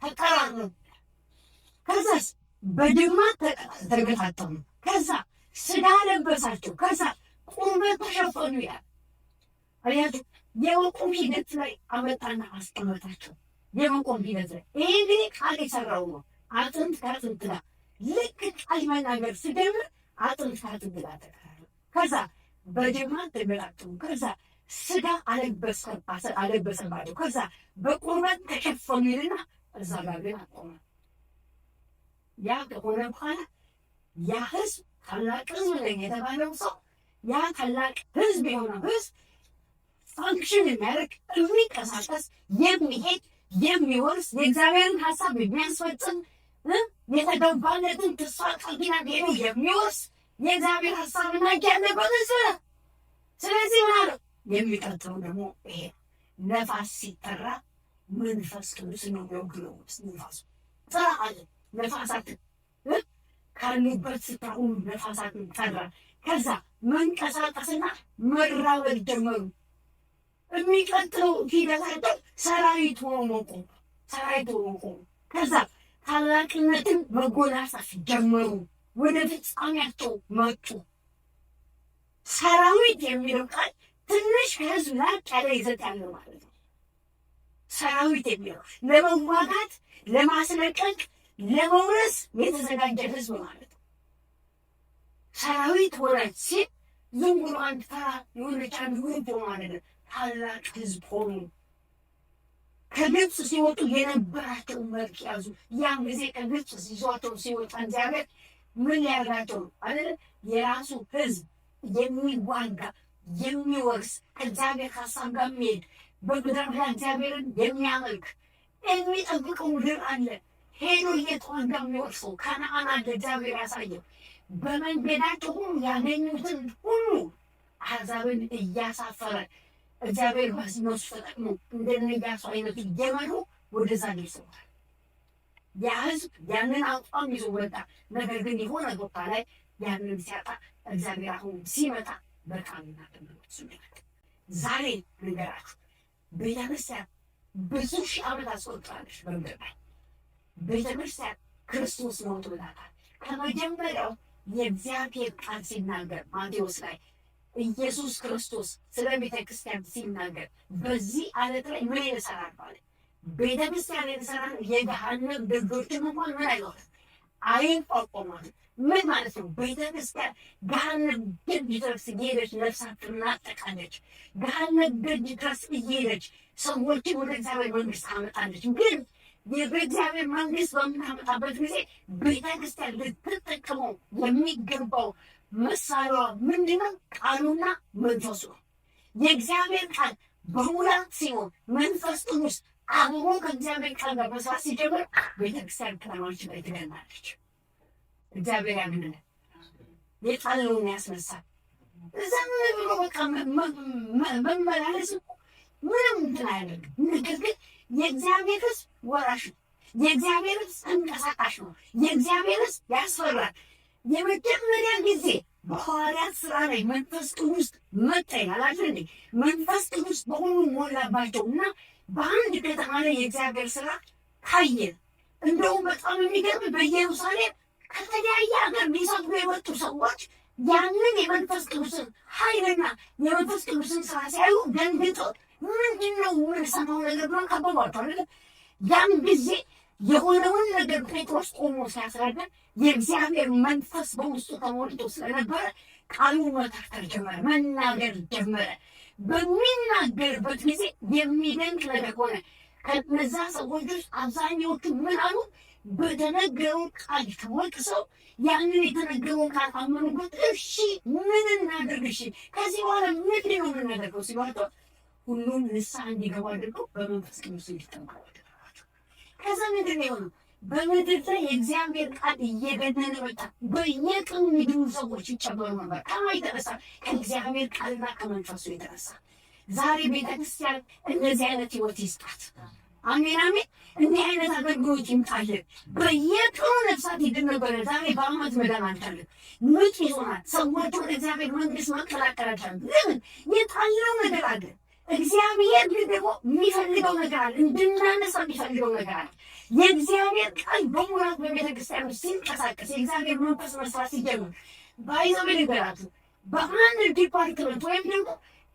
ተቀራረቡ ከዛስ በጅማት ተገጣጠሙ ከዛ ስጋ ለበሳቸው ከዛ ቁርበት ተሸፈኑ ይላል አያችሁ የመቆም ሂደት ላይ አመጣና አስቀመጣቸው የመቆም ሂደት ላይ ይሄ እንግዲህ ቃል የሰራው ነው አጥንት ከአጥንት ጋር ልክ ቃል መናገር ሲጀምር አጥንት ከአጥንት ጋር ተቀራረቡ ከዛ በጅማት ተገጣጠሙ ከዛ ስጋ አለበሰባቸው ከዛ በቁርበት ተሸፈኑ ይልና እዛ ጋር ግን አቆመ ያ ከሆነ በኋላ ያ ህዝብ ታላቅ ህዝብ ላይ የተባለው ሰው ያ ታላቅ ህዝብ የሆነው ህዝብ ፋንክሽን የሚያደርግ የሚንቀሳቀስ የሚሄድ የሚወርስ የእግዚአብሔርን ሀሳብ የሚያስፈጽም የተገባለትን ተስፋ ቃል ኪዳን ሄዶ የሚወርስ የእግዚአብሔር ሀሳብ እናቂ ያለበት ህዝብ ነው ስለዚህ ማለት የሚቀጥለው ደግሞ ይሄ ነፋስ ሲጠራ መንፈስ ቅዱስ ነው የሚወግነው ነፋሱ ጥራ አለ ነፋሳት ካሉበት ስፍራ ሁሉ ነፋሳትን ጠራ ከዛ መንቀሳቀስና መራወድ ጀመሩ የሚቀጥለው ሂደታቸው ሰራዊት ሆኖ ቆሙ። ከዛ ታላቅነትን መጎናጸፍ ጀመሩ። ወደ ፍጻሜያቸው መጡ። ሰራዊት የሚለው ቃል ትንሽ ከህዝብ ላቅ ያለ ይዘት ያለው ማለት ነው። ሰራዊት የሚለው ለመዋጋት፣ ለማስለቀቅ፣ ለመውረስ የተዘጋጀ ህዝብ ማለት ነው። ሰራዊት ወረድ ሲል ዝም ብሎ አንድ ተራ የሆነች አንድ ግሩፕ ማለት ነው። ታላቅ ህዝብ ሆኑ። ከግብፅ ሲወጡ የነበራቸው መልክ ያዙ። ያን ጊዜ ከግብፅ ይዟቸው ሲወጣ እግዚአብሔር ምን ሊያደርጋቸው ነው አይደል? የራሱ ህዝብ የሚዋጋ የሚወርስ ከእግዚአብሔር ሀሳብ ጋር የሚሄድ በምድር ላይ እግዚአብሔርን የሚያመልክ የሚጠብቀው ምድር አለ። ሄዶ እየተዋጋ የሚወርሰው ከነዓን አለ። እግዚአብሔር ያሳየው በመንገዳቸው ሁሉ ያገኙትን ሁሉ አሕዛብን እያሳፈረ እግዚአብሔር በእነሱ ተጠቅሞ እንደነ ኢያሱ አይነቱ እየመሩ ወደዛ ደርሰዋል። ያ ህዝብ ያንን አቋም ይዞ ወጣ። ነገር ግን የሆነ ቦታ ላይ ያንን ሲያጣ እግዚአብሔር አሁን ሲመጣ በቃልና ተመልሶ ይመጣ። ዛሬ ንገራችሁ ቤተክርስቲያን ብዙ ሺህ ዓመት አስቆጥራለች በምድር ላይ። ቤተክርስቲያን ክርስቶስ ሞቶላታል። ከመጀመሪያው የእግዚአብሔር ቃል ሲናገር ማቴዎስ ላይ ኢየሱስ ክርስቶስ ስለ ቤተክርስቲያን ሲናገር በዚህ ዓለት ላይ ምን ይሰራል ማለት ቤተክርስቲያን የተሰራን የገሃነም ደጆችን እንኳን ምን አይሆንም አይቋቋማትም። ምን ማለት ነው? ቤተክርስቲያን ገሃነም ደጅ ድረስ እየሄደች ነፍሳት ትናጠቃለች። ገሃነም ደጅ ድረስ እየሄደች ሰዎችን ወደ እግዚአብሔር መንግስት ታመጣለች። ግን የእግዚአብሔር መንግስት በምታመጣበት ጊዜ ቤተክርስቲያን ልትጠቀመው የሚገባው መሳሪያዋ ምንድነው? ቃሉና መንፈሱ ነው። የእግዚአብሔር ቃል በሙላት ሲሆን መንፈስ ቅዱስ አብሮ ከእግዚአብሔር ቃል ጋር መስራት ሲጀምር ቤተክርስቲያን ከተማዎች ላይ ትገናለች። እግዚአብሔር ያግንነ የጣለውን ያስነሳል። ዝም ብሎ በቃ መመላለስ ምንም እንትን አያደርግም። ነገር ግን የእግዚአብሔር ሕዝብ ወራሽ ነው። የእግዚአብሔር ሕዝብ ተንቀሳቃሽ ነው። የእግዚአብሔር ሕዝብ ያስፈራል። የመጀመሪያ ጊዜ በሐዋርያት ሥራ ላይ መንፈስ ቅዱስ መጣ ይላል አይደል? መንፈስ ቅዱስ በሁሉ ሞላባቸው እና በአንድ ከተማ ላይ የእግዚአብሔር ሥራ ታየ። እንደውም በጣም የሚገርም በኢየሩሳሌም ከተለያየ ሀገር ሊሰብኩ የመጡ ሰዎች ያንን የመንፈስ ቅዱስን ኃይልና የመንፈስ ቅዱስን ሥራ ሲያዩ ደንግጠው ምንድን ነው የምንሰማው ነገር ብለው ከበቧቸው አይደል? ያን ጊዜ የሆነውን ነገር ጴጥሮስ ቆሞ ሲያስረዳ የእግዚአብሔር መንፈስ በውስጡ ተሞልቶ ስለነበረ ቃሉ መተርተር ጀመረ፣ መናገር ጀመረ። በሚናገርበት ጊዜ የሚደንቅ ነገር ሆነ። ከነዛ ሰዎች ውስጥ አብዛኛዎቹ ምን አሉ? በተነገረው ቃል ተወቅሰው ያንን የተነገረውን ቃል አመኑበት። እሺ ምን እናድርግ? እሺ ከዚህ በኋላ ምንድን ነው የምናደርገው ሲባቸው ሁሉም ንስሐ እንዲገቡ አድርገው በመንፈስ ቅዱስ እንዲጠመቁ አደረጋቸው። ከዛ ምንድን ነው የሆነው? በምድር ላይ የእግዚአብሔር ቃል እየገነነ መጣ። በየቀኑ የሚድኑ ሰዎች ይጨመሩ ነበር። ከማ የተነሳ ከእግዚአብሔር ቃልና ከመንፈሱ የተነሳ። ዛሬ ቤተክርስቲያን እነዚህ አይነት ህይወት ይስጣት። አሜን አሜን። እንዲህ አይነት አገልግሎት ይምጣልን። በየቀኑ ነፍሳት ይድን ነበረ። ዛሬ በአመት መዳን አልቻለም። ምጥ ይሆናል። ሰዎች ወደ እግዚአብሔር መንግስት መቀላቀል አልቻለም። ለምን? የጣልነው ነገር አለ። እግዚአብሔር ደግሞ የሚፈልገው ነገር አለ። እንድናነሳ የሚፈልገው ነገር አለ። የእግዚአብሔር ቃል በሙላት በቤተክርስቲያን ውስጥ ሲንቀሳቀስ የእግዚአብሔር መንፈስ መስራት ሲጀምር ባይዘው ነገራቱ በአንድ ዲፓርትመንት ወይም ደግሞ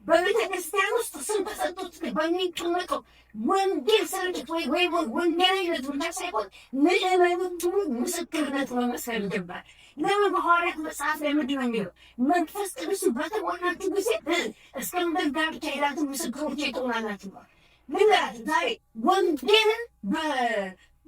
በቤተክርስቲያን ውስጥ ስም ተሰጥቶት በሚቀመጠው ወንጌል ስርጭት ወይ ወንጌላዊነት ብቻ ሳይሆን ምዕመኑን ሁሉ ምስክርነት መመስከር ይገባል። ለምን? በሐዋርያት መጽሐፍ ላይ ምንድን ነው የሚለው? መንፈስ ቅዱስ በተሞላችሁ ጊዜ እስከ ምድር ዳርቻ ሄዳችሁ ምስክሮቼ ትሆናላችሁ። ልንገራችሁ ዛሬ ወንጌልን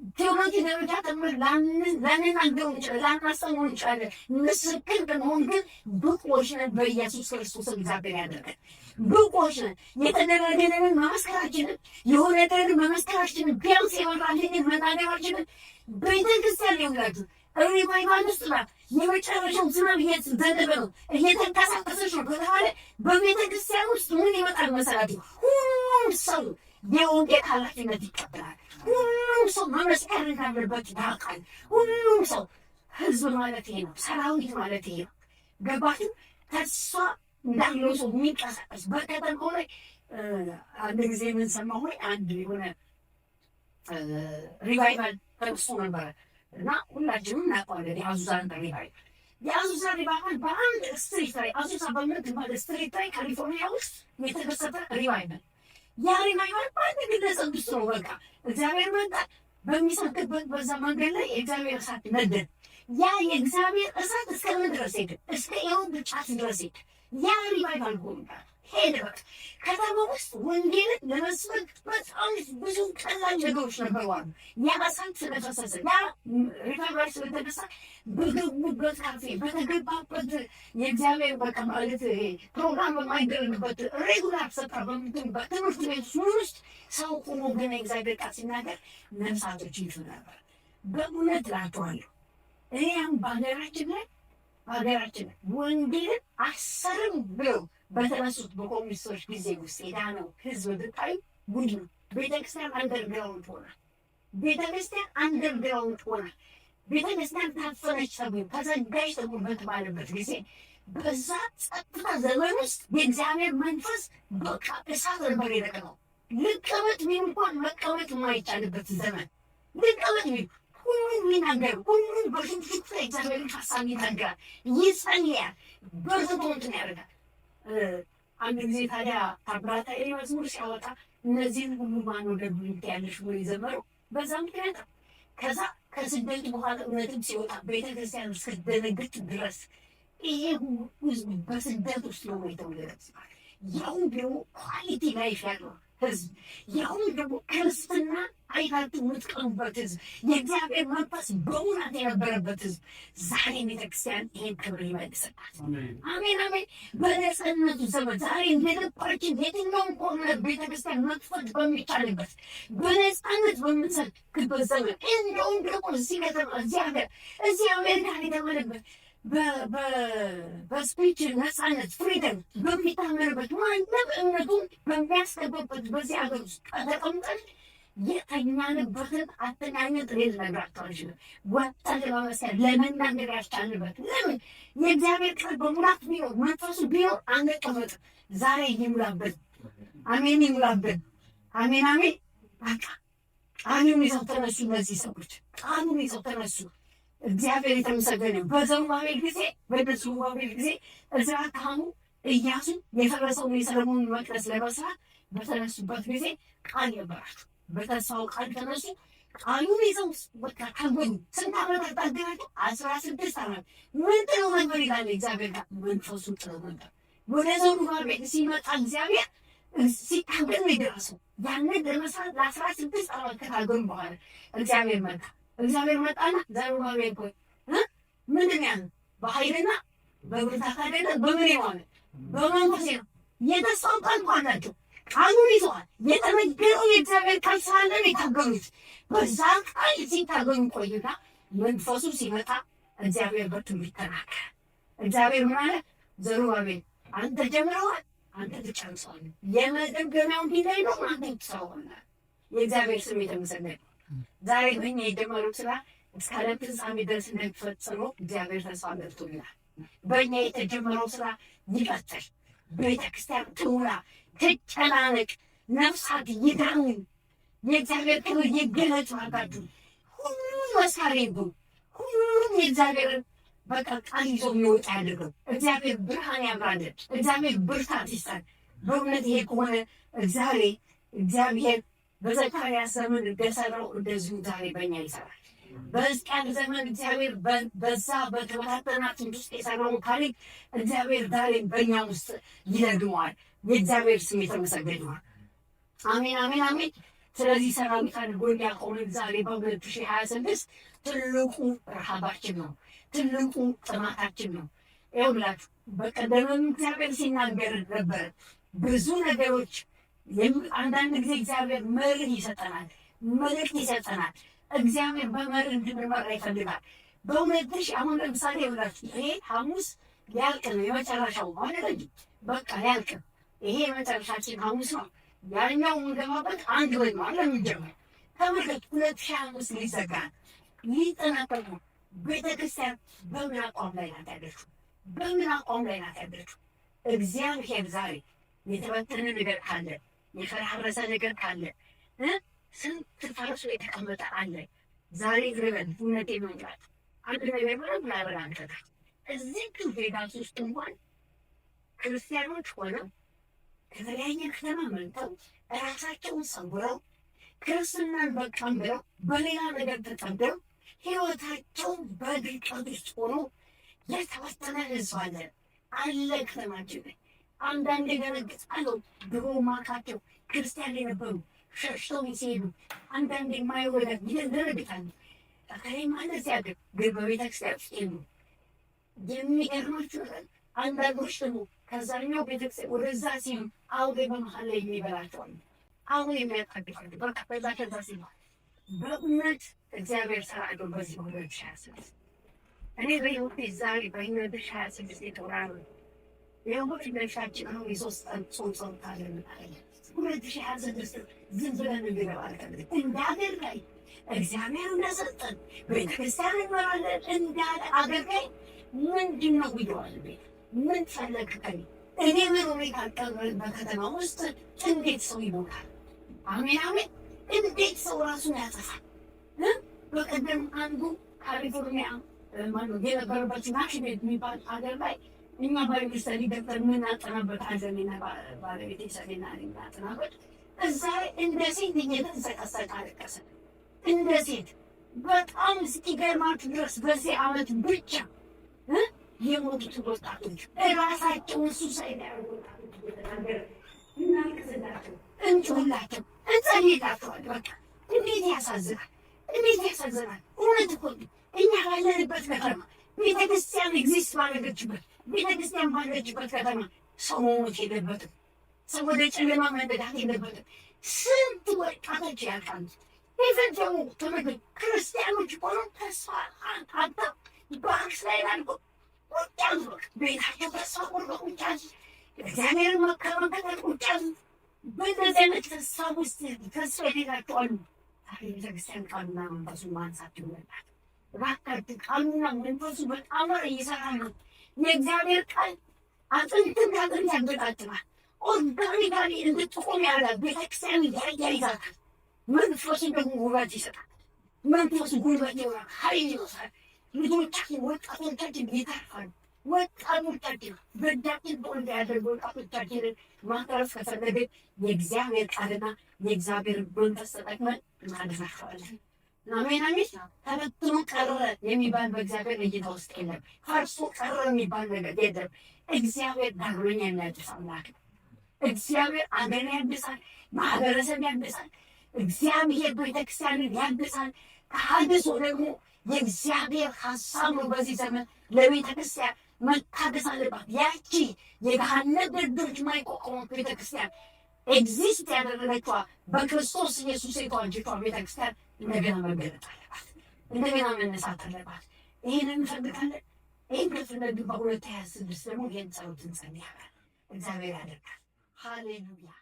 በቴዎሎጂ ደረጃ ተምር ላንናገረው እንችላለን፣ ላናስተምረው እንችላለን። ምስክር በመሆን ግን ብቁዎች ነን። በኢየሱስ ክርስቶስ እግዚአብሔር ያደርገን ብቁዎች ነን። የተደረገልንን መመስከራችንን የሆነልን መመስከራችንን ቢያንስ የመራልንን መናገራችንን ቤተክርስቲያን ይውላችሁ ሪቫይቫል ውስጥ ናት። የመጨረሻው ዝናብ እየዘነበ ነው፣ እየተንቀሳቀሰች ነው ከተባለ በቤተክርስቲያን ውስጥ ምን ይመጣል መሰላችሁ? ሁሉም ሰው የወንጌል ኃላፊነት ይቀበላል። ሁሉም ሰው መመስከር እንዳለበት ያውቃል። ሁሉም ሰው ህዝብ ማለት ይሄ ነው፣ ሰራዊት ማለት ይሄ ነው። ገባችሁ? ተስፋ እንዳለው ሰው የሚንቀሳቀስ በከተማው ላይ አንድ ጊዜ የምንሰማው ሆይ አንድ የሆነ ሪቫይቫል ተነስቶ ነበረ እና ሁላችንም እናውቀዋለን። የአዙዛን ሪቫይቫል በአንድ ስትሪት ላይ አዙዛ በምትባል ስትሪት ላይ ካሊፎርኒያ ውስጥ የተከሰተ ሪቫይቫል። ያ ሪቫይቫል በአንድ ግለሰብ ውስጥ ነው። በቃ እግዚአብሔር መጣ። በሚሰብክበት በዛ መንገድ ላይ የእግዚአብሔር እሳት ነደደ። ያ የእግዚአብሔር እሳት እስከምን ድረስ ሄደ? እስከ ኤሮብ ጫፍ ድረስ ሄደ። ያ ሪቫይቫል ጎንባል ሄደ። በቃ ከተማ ውስጥ ወንጌልን ለመስበክ በጣም ብዙ ቀላል ነገሮች ነበሩ። ያ እሳት ስለፈሰሰ፣ ያ ሪቫይቫል ስለተነሳ በገቡበት ካፌ፣ በተገባበት የእግዚአብሔር በቃ ማለት ፕሮግራም በማይደረግበት ሬጉላር ስፍራ በምትሆንበት ትምህርት ቤት ውስጥ ሰው ቁሞ ግን የእግዚአብሔር ቃል ሲናገር ነፍሳቶች ይሹ ነበር። በእውነት እላችኋለሁ እኔ አሁን በሀገራችን ላይ ወንጌልን አሰርም ብለው በተነሱት በኮሚኒስቶች ጊዜ ውስጥ የዳነው ህዝብ ብታዩ ጉድ ነው። ቤተክርስቲያን አንደርግራውንድ ሆናል። ቤተክርስቲያን ታፈነች ተብሎ ተዘጋጅ ተብሎ በተባለበት ጊዜ በዛ ጸጥታ ዘመን ውስጥ የእግዚአብሔር መንፈስ በቃ እሳት ነበር የለቀቀው። ልቀመጥ ቢል እንኳን መቀመጥ የማይቻልበት ዘመን ልቀመጥ ቢል ሁሉም ይናገር፣ ሁሉም በሽንፍት እግዚአብሔርን ሀሳብ ይናገራል፣ ይጸልያል፣ በርትቶ እንትን ያደርጋል። አንድ ጊዜ ታዲያ ታምራት ኃይሌ መዝሙር ሲያወጣ እነዚህን ሁሉ ማን ወደ ብሉት ያለሽ ብሎ የዘመረው በዛ ምክንያት። ከዛ ከስደት በኋላ እውነትም ሲወጣ ቤተክርስቲያን እስክትደነግጥ ድረስ ይሄ ህዝብ በስደት ውስጥ ነው የተወለደ። ያሁን ደግሞ ኳሊቲ ላይፍ ያለው ህዝብ፣ ያሁን ደግሞ ክርስትና አይታችሁ የምትቀኑበት ህዝብ፣ የእግዚአብሔር መንፈስ በሙላት የነበረበት ህዝብ ዛሬ ቤተክርስቲያን ይሄን ክብር ይመልስላት። አሜን አሜን። በነፃነቱ ዘመን ዛሬ እንደነበረችን የትኛውም ኮርነር ቤተክርስቲያን መክፈት በሚቻልበት በነፃነት በምንሰብክበት ዘመን እንደውም ደግሞ እዚህ ከተማ እዚህ ሀገር እዚህ አሜሪካ የተባለበት በስፒች ነፃነት ፍሪደም በሚታመንበት ማንም እምነቱን በሚያስገባበት በዚህ ሀገር ውስጥ ተቀምጠን የተኛንበትን አተኛኘት ልነግራችሁ አልችልም። ወጥተን ለመመስከር ለመናገር ያስቻልንበት ለምን የእግዚአብሔር ቃል በሙላት ቢኖር መንፈሱ ቢኖር አንቀመጥም። ዛሬ ይሙላብን። አሜን ይሙላብን። አሜን አሜን። በቃ ቃሉን ይዘው ተነሱ። እነዚህ ሰዎች ቃሉን ይዘው ተነሱ። እግዚአብሔር የተመሰገነ። በዘሩባቤል ጊዜ እዝራ ካህኑ ኢያሱ የፈረሰውን የሰሎሞንን መቅደስ ለመስራት በተነሱበት ጊዜ ቃል ነበራቸው። በተስፋው ቃል ተነሱ። ቃሉን ይዘው በቃ ታገሉ። ስንት ዓመት አታገላቸው? 16 ዓመት። ምን ጥለው ነበር ይላል እግዚአብሔር ጋር መንፈሱ ጥለው ነበር። ወደ ዘሩባቤል ሲመጣ እግዚአብሔር ሲታገል ነው የደረሰው። ያንን ለመስራት ለ16 ዓመት ከታገሉ በኋላ እግዚአብሔር መጣና ዘሩባቤል ሆይ ምንድን ነው ያለው? በኃይልና በብርታት አይደለም፣ በምን የሆነ በመንፈሴ ነው። የተስፋው ቃል እኮ አላቸው። ቃሉን ይዘዋል። የተነገረው የእግዚአብሔር ቃል ስላለ ነው የታገሉት። በዛ ቃል ሲታገሉ ቆይታ መንፈሱ ሲመጣ እግዚአብሔር በትንቢት ተናገረ። እግዚአብሔር ምን አለ? ዘሩባቤል አንተ ጀምረዋል፣ አንተ ትጨርሰዋለህ። የመደምደሚያውን ድንጋይ ነው አንተ ትሰራዋለህ። የእግዚአብሔር ስም የተመሰገነ። ዛሬ በእኛ የጀመረው ስራ እስከ ዓለም ፍጻሜ ድረስ እንደሚፈጸመው እግዚአብሔር ተስፋ ገብቶልናል። በእኛ የተጀመረው ስራ ይቀጥል። ቤተክርስቲያን ትሙላ፣ ትጨናነቅ፣ ነፍሳት ይዳኑ፣ የእግዚአብሔር ክብር ይገለጽ። አጋዱ ሁሉም መሳሪያ ይሁን፣ ሁሉም የእግዚአብሔርን በቃ ቃል ይዞ የሚወጣ ያድርገው። እግዚአብሔር ብርሃን ያብራለን። እግዚአብሔር ብርታት ይስጠን። በእውነት ይሄ ከሆነ እግዚአብሔር በዘካርያስ ዘመን እንደሰራው እንደዚሁ ዛሬ በእኛ ይሰራል። በሕዝቅኤል ዘመን እግዚአብሔር በዛ በተበታተናት ውስጥ የሰራውን ታሪክ እግዚአብሔር ዛሬ በእኛ ውስጥ ይደግመዋል። የእግዚአብሔር ስም የተመሰገነዋል። አሜን አሜን አሜን። ስለዚህ ሰራዊት አድርጎ እንዲያቆመን ዛሬ በ2026 ትልቁ ረሃባችን ነው፣ ትልቁ ጥማታችን ነው። ይኸውላችሁ በቀደምም እግዚአብሔር ሲናገር ነበረ ብዙ ነገሮች። አንዳንድ ጊዜ እግዚአብሔር መርህ ይሰጠናል፣ መልእክት ይሰጠናል። እግዚአብሔር በመርህ እንድንመራ ይፈልጋል። በእውነትሽ አሁን ለምሳሌ ይኸውላችሁ ይሄ ሐሙስ ሊያልቅ ነው፣ የመጨረሻው ማለት እንጂ በቃ ሊያልቅ ነው። ይሄ የመጨረሻችን ሐሙስ ነው። ያኛው የምንገባበት አንድ ወይ ማለት የሚጀምር ተመልከት። 2025 ሊዘጋ ሊጠናቀቅ ነው። ቤተክርስቲያን በምን አቋም ላይ ናት ያለችው? በምን አቋም ላይ ናት ያለችው? እግዚአብሔር ዛሬ የተበተነ ነገር ካለ፣ የፈራረሰ ነገር ካለ፣ ስንት ፈርሶ የተቀመጠ አለ። ዛሬ ዝረበን እውነቴ መንቃት አንድ ነገር ብለን ላረጋግጠ እዚህ ቬጋስ ውስጥ እንኳን ክርስቲያኖች ሆነው ከተለያየ ከተማ መልተው ራሳቸውን ሰውረው ክርስትናን በቃም ብለው በሌላ ነገር ተጠምደው ህይወታቸውን በድርቀት ውስጥ ሆኖ የተበተነ ህዝብ አለ ከተማችን ላይ። አንዳንድ ገነግጣለሁ። ድሮ ማካቸው ክርስቲያን የነበሩ ሸሽተው ሲሄዱ አንዳንድ የማይወለድ ይደረግታል። ተከላይ ማለት ሲያድር ግን በቤተክርስቲያን ውስጥ የሉ። የሚገርማችሁ አንዳንዶች ደግሞ ከዛኛው ቤተክርስቲያን ወደዛ ሲሉ አውሬ በመሀል ላይ የሚበላቸዋል። አሁን የሚያጣድፋሉ በቃ በዛ ከዛ ሲባል በእውነት እግዚአብሔር ሰራዶ በዚህ 2026 እኔ በህይወቴ ዛሬ በ2026 የተወራሩ የሆት ለሻችን አሁን የሶስት ቀን ጾም ጸሎታለን አለ 2026 ዝም ብለን እንገባ አልፈልግም። እንደ አገር ላይ እግዚአብሔር እንደሰጠን ቤተክርስቲያን እንመራለን እንዳለ አገር ላይ ምንድን ነው ብየዋል። ቤት ምን ፈለግ ከኔ እኔ ምሮሬ ካልቀረ በከተማ ውስጥ እንዴት ሰው ይሞታል? አሜን አሜን። እንዴት ሰው ራሱን ያጠፋል? በቀደም አንዱ ካሊፎርኒያ የነበረበት ናሽቤት የሚባል ሀገር ላይ እኛ ባይብል ስተዲ ገብተን የምናጠናበት አዘኔና ባለቤቴ ሰሌና የምናጠናበት እዛ ላይ እንደ ሴት እየተንሰቀሰቀ አለቀሰ። እንደ ሴት በጣም እስኪገርማችሁ ድረስ በዚህ ዓመት ብቻ የሞቱት ወጣቶች ራሳቸውን ሱሳይድ ያደረጉ ወጣቶች እየተናገረ እናልቅስላቸው፣ እንጮህላቸው፣ እንጸልይላቸዋል። በቃ እንዴት ያሳዝናል! እንዴት ያሳዝናል! እውነት እኮ እኛ ባለንበት ከተማ ቤተክርስቲያን ኤግዚስት ባደረገችበት ቤተክርስቲያን ባለችበት ከተማ ሰው መሞት የለበትም። ሰው ወደ ጨለማ መነዳት የለበትም። ስንት ወጣቶች ያልቃሉ። የፈጀሙ ትምህርት ክርስቲያኖች ሆኖ ተስፋ አጣ ባክስ ላይ ላልቆ ቁጫዙ ቤታቸው ተስፋ ቆርጦ ቁጫዙ እግዚአብሔርን መከመከተል ቁጫዙ በእነዚህ አይነት ተስፋ ውስጥ ተስፋ የሌላቸው አሉ። ዛሬ ቤተክርስቲያን ቃሉና መንፈሱ ማንሳት ይሆናል። እባካችሁ ቃሉና መንፈሱ በጣም እየሰራ ነው። የእግዚአብሔር ቃል አጥንትን ከአጥንት ያገጣጥማል። ኦርጋኒካሊ እንድትቆም ያደርጋል። ቤተክርስቲያን ያያይዛታል። መንፈሱን ደግሞ ውበት ይሰጣል። መንፈሱ ጉልበት ይሆናል፣ ኃይል ይወሳል። ልጆቻችን ወጣቶቻችን ይተርፋሉ። ወጣቶቻችን በእጃችን በወንድ ያደርጉ ወጣቶቻችንን ማትረፍ ከፈለግን የእግዚአብሔር ቃልና የእግዚአብሔር መንፈስ ተጠቅመን እናደርሳቸዋለን። አሜን አሜን። ተበትኖ ቀረ የሚባል በእግዚአብሔር እይታ ውስጥ የለም። ፈርሶ ቀረ የሚባል ነገር የለም። እግዚአብሔር ዳግመኛ የሚያድስ አምላክ ነው። እግዚአብሔር አገር ያድሳል፣ ማህበረሰብ ያድሳል። እግዚአብሔር ቤተክርስቲያንን ያድሳል። ከሀድሶ ደግሞ የእግዚአብሔር ሀሳብ ነው። በዚህ ዘመን ለቤተክርስቲያን መታደስ አለባት። ያቺ የገሃነም ደጆች የማይቋቋሙት ቤተክርስቲያን ኤግዚስት ያደረገችዋ በክርስቶስ ኢየሱስ የተዋጀችዋ ቤተክርስቲያን እንደገና መገለጥ አለባት፣ እንደገና መነሳት አለባት። ይህን እንፈልጋለን። ይህን ከፈለግን በ2026 ደግሞ ይህን ጸሎት እንጸልያለን። እግዚአብሔር ያደርጋል። ሃሌሉያ።